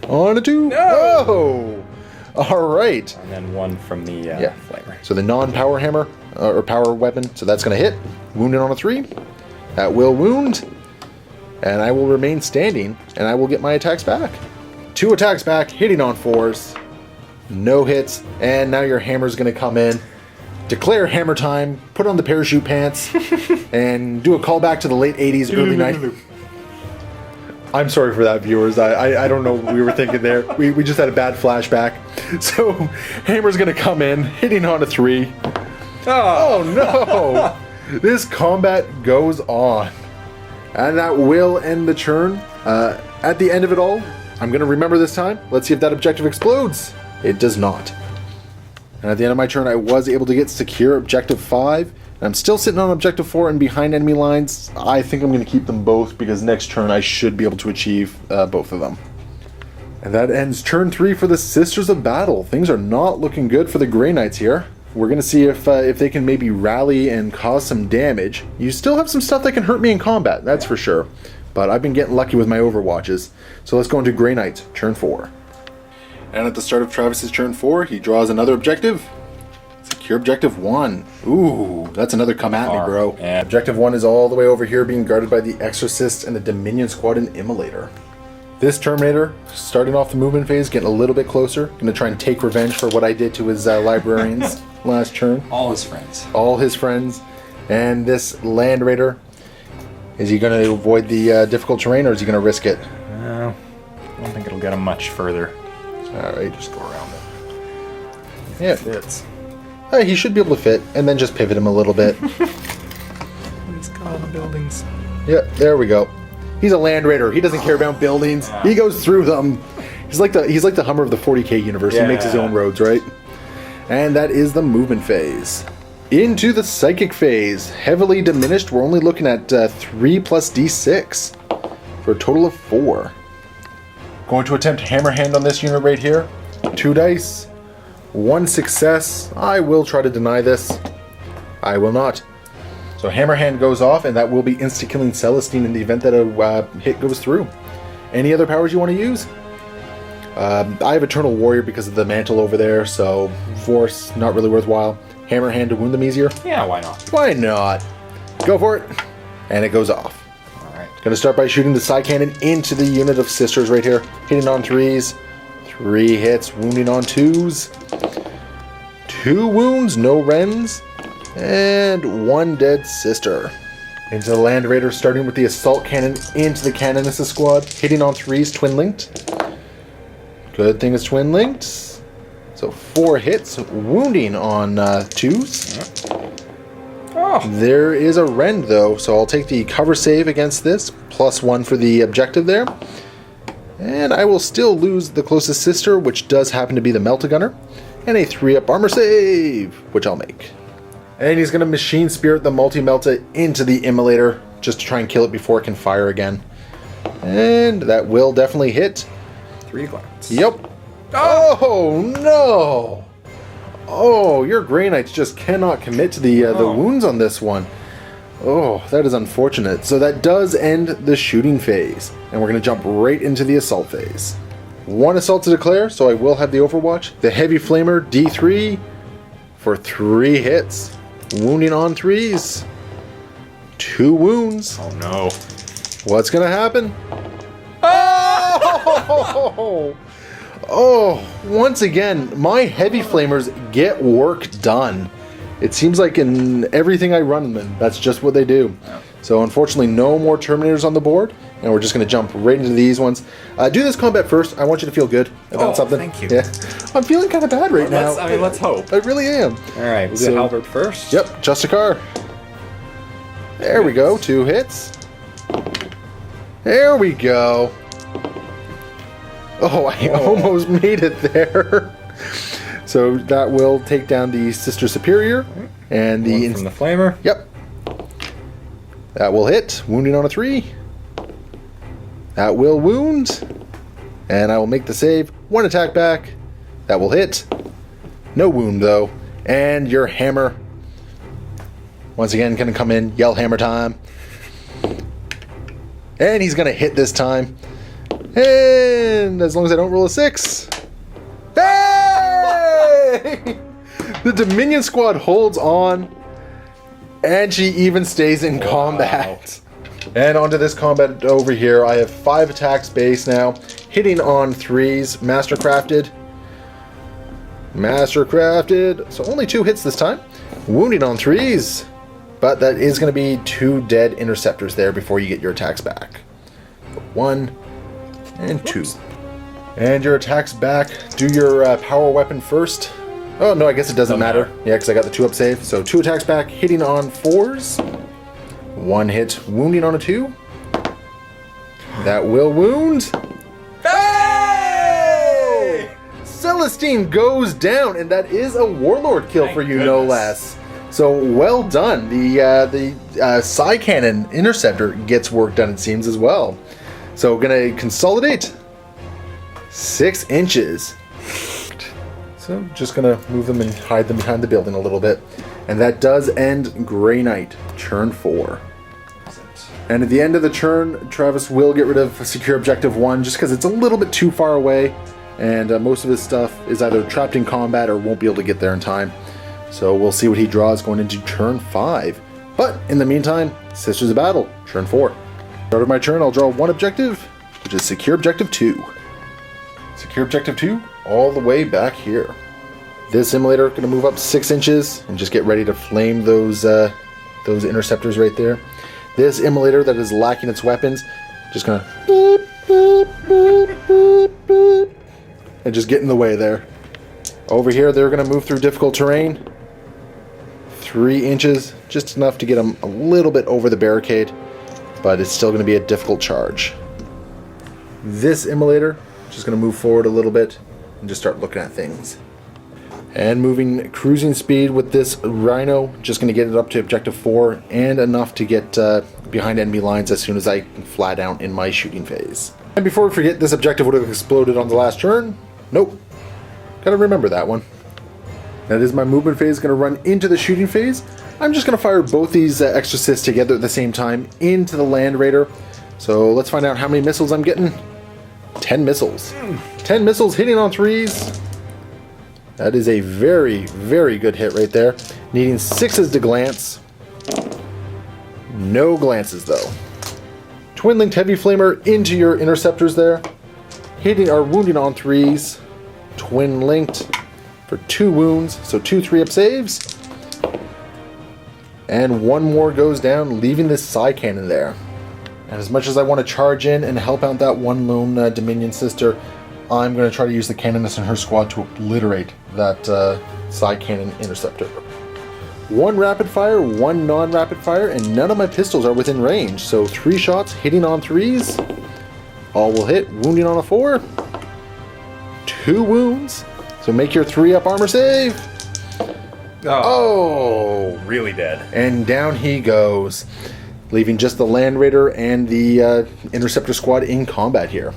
[SPEAKER 1] On a 2.
[SPEAKER 2] No!
[SPEAKER 1] Oh! All right.
[SPEAKER 2] And then 1 from the flamer.
[SPEAKER 1] So the non-power hammer, or power weapon, so that's going to hit. Wounded on a 3. That will wound. And I will remain standing, and I will get my attacks back. 2 attacks back, hitting on 4s. No hits, and now your hammer's going to come in. Declare hammer time, put on the parachute pants, and do a callback to the late 80s, early 90s. I'm sorry for that, viewers. I don't know what we were thinking there. We just had a bad flashback. So, hammer's going to come in, hitting on a 3. Oh no! This combat goes on. And that will end the turn. At the end of it all, I'm going to remember this time. Let's see if that objective explodes. It does not. And at the end of my turn, I was able to get secure objective 5. And I'm still sitting on objective 4 and behind enemy lines. I think I'm going to keep them both because next turn I should be able to achieve both of them. And that ends turn 3 for the Sisters of Battle. Things are not looking good for the Grey Knights here. We're going to see if they can maybe rally and cause some damage. You still have some stuff that can hurt me in combat, that's for sure. But I've been getting lucky with my overwatches. So let's go into Grey Knight, turn 4. And at the start of Travis's turn 4, he draws another objective. Secure objective 1. Ooh, that's another come at me, bro.
[SPEAKER 2] Yeah.
[SPEAKER 1] Objective 1 is all the way over here being guarded by the Exorcist and the Dominion Squad and Immolator. This Terminator, starting off the movement phase, getting a little bit closer. Gonna try and take revenge for what I did to his librarians last turn.
[SPEAKER 2] All his friends.
[SPEAKER 1] All his friends. And this Land Raider, is he gonna avoid the difficult terrain or is he gonna risk it?
[SPEAKER 2] I don't think it'll get him much further.
[SPEAKER 1] Alright.
[SPEAKER 2] Just go around it.
[SPEAKER 1] Yeah.
[SPEAKER 2] Fits.
[SPEAKER 1] He should be able to fit, and then just pivot him a little bit.
[SPEAKER 2] He's got all the buildings.
[SPEAKER 1] Yeah, there we go. He's a Land Raider. He doesn't care about buildings.
[SPEAKER 2] Yeah.
[SPEAKER 1] He goes through them. He's like the Hummer of the 40K universe.
[SPEAKER 2] Yeah.
[SPEAKER 1] He makes his own roads, right? And that is the movement phase. Into the psychic phase. Heavily diminished. We're only looking at 3 plus D6 for a total of 4. Going to attempt Hammer Hand on this unit right here. 2 dice. 1 success. I will try to deny this. I will not. So Hammer Hand goes off, and that will be insta-killing Celestine in the event that a hit goes through. Any other powers you want to use? I have Eternal Warrior because of the mantle over there, so Force, not really worthwhile. Hammer Hand to wound them easier?
[SPEAKER 2] Yeah, why not?
[SPEAKER 1] Why not? Go for it. And it goes off.
[SPEAKER 2] Alright.
[SPEAKER 1] Gonna start by shooting the side cannon into the unit of Sisters right here. Hitting on 3s. 3 hits, wounding on 2s. 2 wounds, no rends. And 1 dead sister. Into the Land Raider, starting with the assault cannon into the Canonissa squad. Hitting on 3s, twin linked. Good thing it's twin linked. So 4 hits, wounding on 2s.
[SPEAKER 2] Oh.
[SPEAKER 1] There is a rend though, so I'll take the cover save against this. +1 for the objective there. And I will still lose the closest sister, which does happen to be the Meltagunner. And a 3-up armor save, which I'll make. And he's going to Machine Spirit the Multi-Melta into the Immolator, just to try and kill it before it can fire again. And that will definitely hit.
[SPEAKER 2] 3 glance.
[SPEAKER 1] Yep. Oh, no! Oh, your Grey Knights just cannot commit to the wounds on this one. Oh, that is unfortunate. So that does end the shooting phase. And we're going to jump right into the assault phase. 1 assault to declare, so I will have the Overwatch. The Heavy Flamer, D3, for 3 hits. Wounding on 3s. 2 wounds.
[SPEAKER 2] Oh no.
[SPEAKER 1] What's going to happen? Oh! Oh, once again, my Heavy Flamers get work done. It seems like in everything I run them, that's just what they do.
[SPEAKER 2] Yeah.
[SPEAKER 1] So unfortunately, no more Terminators on the board, and we're just going to jump right into these ones. Do this combat first. I want you to feel good about something.
[SPEAKER 2] Thank you.
[SPEAKER 1] Yeah, I'm feeling kind of bad right now.
[SPEAKER 2] Let's hope.
[SPEAKER 1] I really am.
[SPEAKER 2] Alright, we'll do Halberd first.
[SPEAKER 1] Yep, Justicar. There we go, 2 hits. There we go. Oh, I almost made it there. So that will take down the Sister Superior and the
[SPEAKER 2] 1 from the Flamer.
[SPEAKER 1] Yep. That will hit, wounding on a 3. That will wound, and I will make the save. 1 attack back. That will hit. No wound though. And your hammer. Once again, gonna come in. Yell hammer time. And he's gonna hit this time. And as long as I don't roll a 6. Hey! The Dominion squad holds on. And she even stays in combat. And onto this combat over here, I have 5 attacks base now, hitting on 3s, mastercrafted. So only 2 hits this time. Wounding on 3s, but that is going to be 2 dead interceptors there before you get your attacks back. 1 and 2. Oops. And your attacks back. Do your power weapon first. Oh, no, I guess it doesn't matter. Yeah, because I got the 2-up save. So 2 attacks back, hitting on 4s. 1 hit, wounding on a 2. That will wound. Hey! Celestine goes down, and that is a Warlord kill for you, no less. So well done. The Psi Cannon Interceptor gets work done, it seems, as well. So gonna consolidate 6 inches. So just gonna move them and hide them behind the building a little bit. And that does end Grey Knight, turn 4. And at the end of the turn, Travis will get rid of Secure Objective 1 just because it's a little bit too far away. And most of his stuff is either trapped in combat or won't be able to get there in time. So we'll see what he draws going into turn 5. But in the meantime, Sisters of Battle, turn 4. Start of my turn, I'll draw 1 objective, which is Secure Objective 2. Secure Objective 2, all the way back here. This Immolator going to move up 6 inches and just get ready to flame those interceptors right there. This Immolator that is lacking its weapons, just going to boop, boop, boop, boop, boop, and just get in the way there. Over here, they're going to move through difficult terrain. 3 inches, just enough to get them a little bit over the barricade, but it's still going to be a difficult charge. This Immolator, just going to move forward a little bit and just start looking at things. And moving cruising speed with this Rhino, just going to get it up to Objective 4 and enough to get behind enemy lines as soon as I flat out in my shooting phase. And before we forget, this objective would have exploded on the last turn. Nope. Gotta remember that one. That is my movement phase, going to run into the shooting phase. I'm just going to fire both these exorcists together at the same time into the Land Raider. So let's find out how many missiles I'm getting. 10 missiles. 10 missiles hitting on 3s. That is a very, very good hit right there. Needing 6s to glance. No glances though. Twin-linked heavy flamer into your interceptors there. Hitting or wounding on 3s. Twin-linked for 2 wounds, so 2 3-up saves. And 1 more goes down, leaving this Psi Cannon there. And as much as I want to charge in and help out that one lone Dominion sister, I'm going to try to use the Canoness and her squad to obliterate that Psi Cannon Interceptor. 1 rapid fire, 1 non-rapid fire, and none of my pistols are within range. So 3 shots hitting on 3s. All will hit, wounding on a 4. 2 wounds. So make your 3-up armor save. Oh!
[SPEAKER 2] Really dead.
[SPEAKER 1] And down he goes, leaving just the Land Raider and the Interceptor squad in combat here.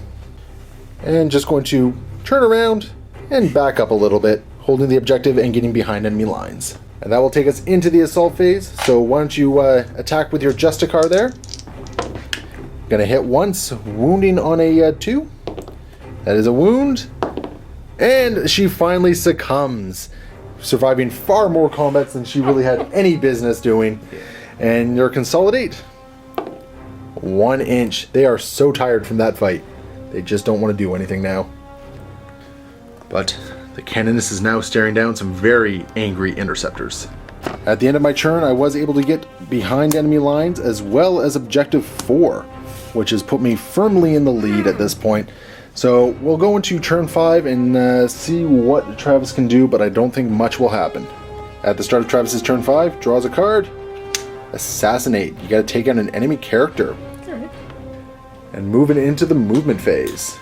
[SPEAKER 1] And just going to turn around and back up a little bit, holding the objective and getting behind enemy lines. And that will take us into the assault phase. So why don't you attack with your Justicar there. Gonna hit once, wounding on a 2. That is a wound. And she finally succumbs, surviving far more combats than she really had any business doing. And your consolidate. 1 inch. They are so tired from that fight. They just don't want to do anything now. But the Canoness is now staring down some very angry interceptors. At the end of my turn, I was able to get behind enemy lines as well as Objective 4, which has put me firmly in the lead at this point. So we'll go into turn 5 and see what Travis can do, but I don't think much will happen. At the start of Travis's turn 5, draws a card. Assassinate. You gotta take out an enemy character. And moving into the movement phase.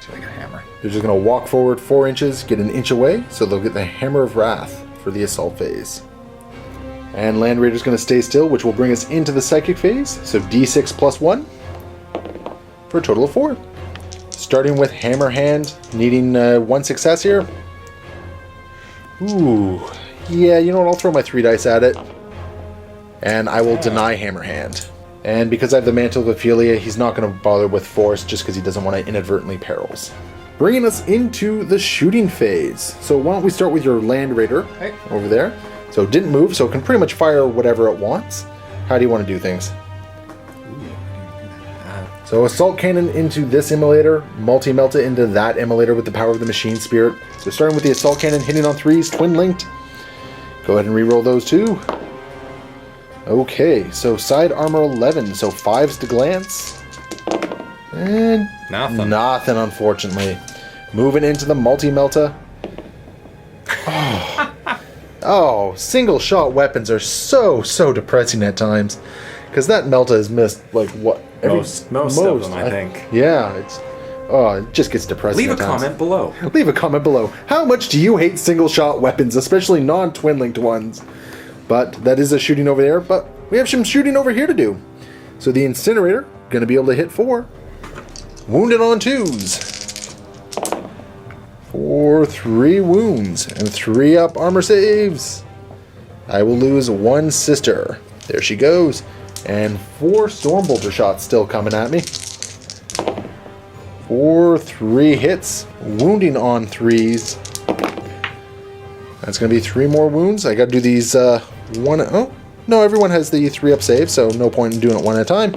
[SPEAKER 2] So I got a hammer.
[SPEAKER 1] They're just gonna walk forward 4 inches, get an inch away, so they'll get the Hammer of Wrath for the assault phase. And Land Raider's gonna stay still, which will bring us into the psychic phase. So D6 plus 1 for a total of 4. Starting with Hammer Hand, needing 1 success here. Ooh, yeah, you know what? I'll throw my 3 dice at it. And I will deny Hammer Hand. And because I have the Mantle of Ophelia, he's not going to bother with Force just because he doesn't want to inadvertently perils. Bringing us into the shooting phase. So why don't we start with your Land Raider over there. So it didn't move, so it can pretty much fire whatever it wants. How do you want to do things? So Assault Cannon into this immolator, Multi-Melta into that immolator with the power of the Machine Spirit. So starting with the Assault Cannon, hitting on 3s, Twin Linked. Go ahead and reroll those 2. Okay, so side armor 11, so 5s to glance. And nothing, unfortunately. Moving into the Multi-Melta. Oh, single shot weapons are so depressing at times. Because that Melta has missed, like, what?
[SPEAKER 2] Most of them, I think.
[SPEAKER 1] Yeah, it just gets depressing.
[SPEAKER 2] Leave a comment below.
[SPEAKER 1] Leave a comment below. How much do you hate single shot weapons, especially non-twin linked ones? But that is a shooting over there, but we have some shooting over here to do. So the Incinerator, going to be able to hit 4. Wounded on 2s. For 3 wounds and 3 up armor saves. I will lose 1 sister. There she goes. And 4 Stormbolter shots still coming at me. For 3 hits. Wounding on 3s. That's going to be 3 more wounds. I got to do these one. Oh, no, everyone has the 3 up save, so no point in doing it one at a time.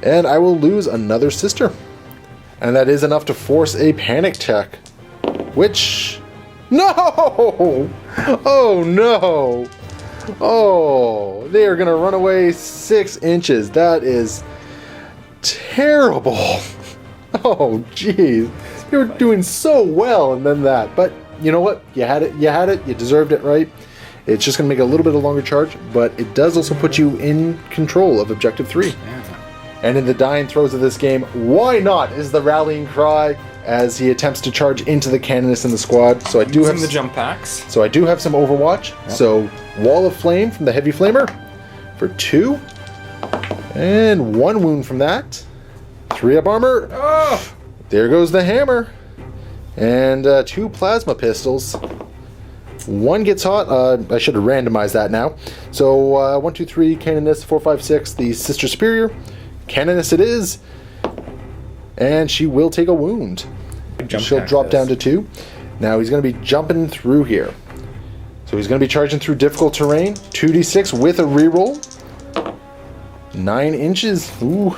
[SPEAKER 1] And I will lose another sister. And that is enough to force a panic check. Which... No! Oh, no! Oh, they are going to run away 6 inches. That is terrible. Oh, jeez. You were doing so well, and then that. But you know what? You had it. You had it. You deserved it, right? It's just going to make a little bit of longer charge, but it does also put you in control of Objective 3. Yeah. And in the dying throes of this game, why not is the rallying cry as he attempts to charge into the Canonist in the squad. So I do have
[SPEAKER 2] the jump packs.
[SPEAKER 1] So I do have some Overwatch. Yep. So Wall of Flame from the Heavy Flamer for 2. And 1 wound from that. 3 up armor. Oh! There goes the hammer. And 2 plasma pistols. 1 gets hot. I should have randomized that now. So 1, 2, 3, Canonist, 4, 5, 6, the Sister Superior. Canonist it is. And she will take a wound. She'll drop down to 2. Now he's going to be jumping through here. So he's going to be charging through difficult terrain. 2d6 with a reroll. 9 inches. Ooh.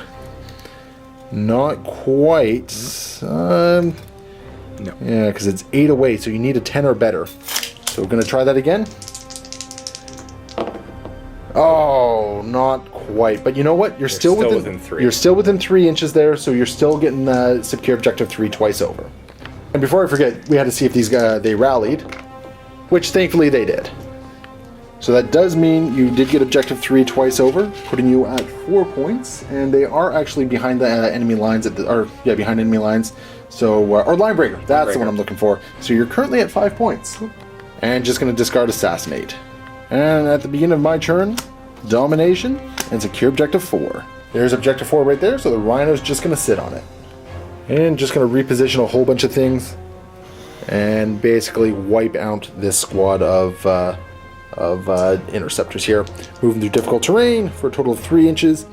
[SPEAKER 1] Not quite. No. Yeah, because it's 8 away, so you need a 10 or better. So we're going to try that again. Oh, not quite. But you know what? You're still within 3. You're still within 3 inches there, so you're still getting secure Objective 3 twice over. And before I forget, we had to see if these guys they rallied, which thankfully they did. So that does mean you did get Objective 3 twice over, putting you at 4 points, and they are actually behind the enemy lines behind enemy lines. So or line breaker. That's the one I'm looking for. So you're currently at 5 points, and just going to discard Assassinate. And at the beginning of my turn, Domination and secure Objective 4. There's Objective 4 right there, so the Rhino's just going to sit on it. And just going to reposition a whole bunch of things and basically wipe out this squad of interceptors here. Moving through difficult terrain for a total of 3 inches.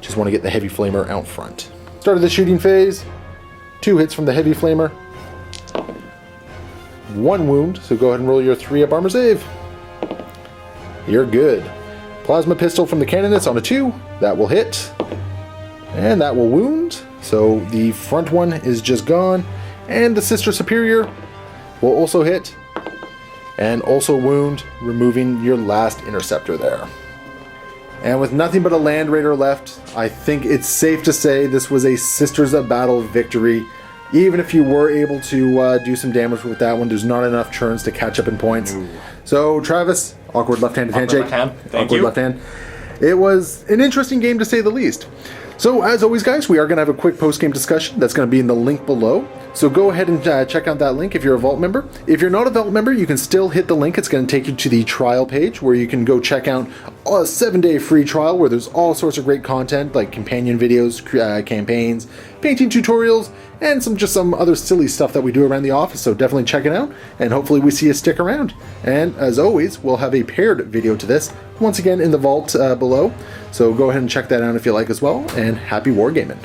[SPEAKER 1] Just want to get the Heavy Flamer out front. Started the shooting phase. 2 hits from the Heavy Flamer. 1 wound, so go ahead and roll your 3 up armor save. You're good. Plasma pistol from the Canonist on a 2. That will hit. And that will wound. So the front one is just gone. And the Sister Superior will also hit. And also wound, removing your last interceptor there. And with nothing but a Land Raider left, I think it's safe to say this was a Sisters of Battle victory. Even if you were able to do some damage with that one, there's not enough turns to catch up in points. Ooh. So, Travis, awkward left-handed handshake. Awkward left hand. It was an interesting game to say the least. So, as always, guys, we are going to have a quick post-game discussion. That's going to be in the link below. So go ahead and check out that link if you're a Vault member. If you're not a Vault member, you can still hit the link. It's going to take you to the trial page where you can go check out a 7-day free trial where there's all sorts of great content like companion videos, campaigns, painting tutorials, and some other silly stuff that we do around the office. So definitely check it out, and hopefully we see you stick around. And as always, we'll have a paired video to this, once again in the Vault below. So go ahead and check that out if you like as well, and happy wargaming.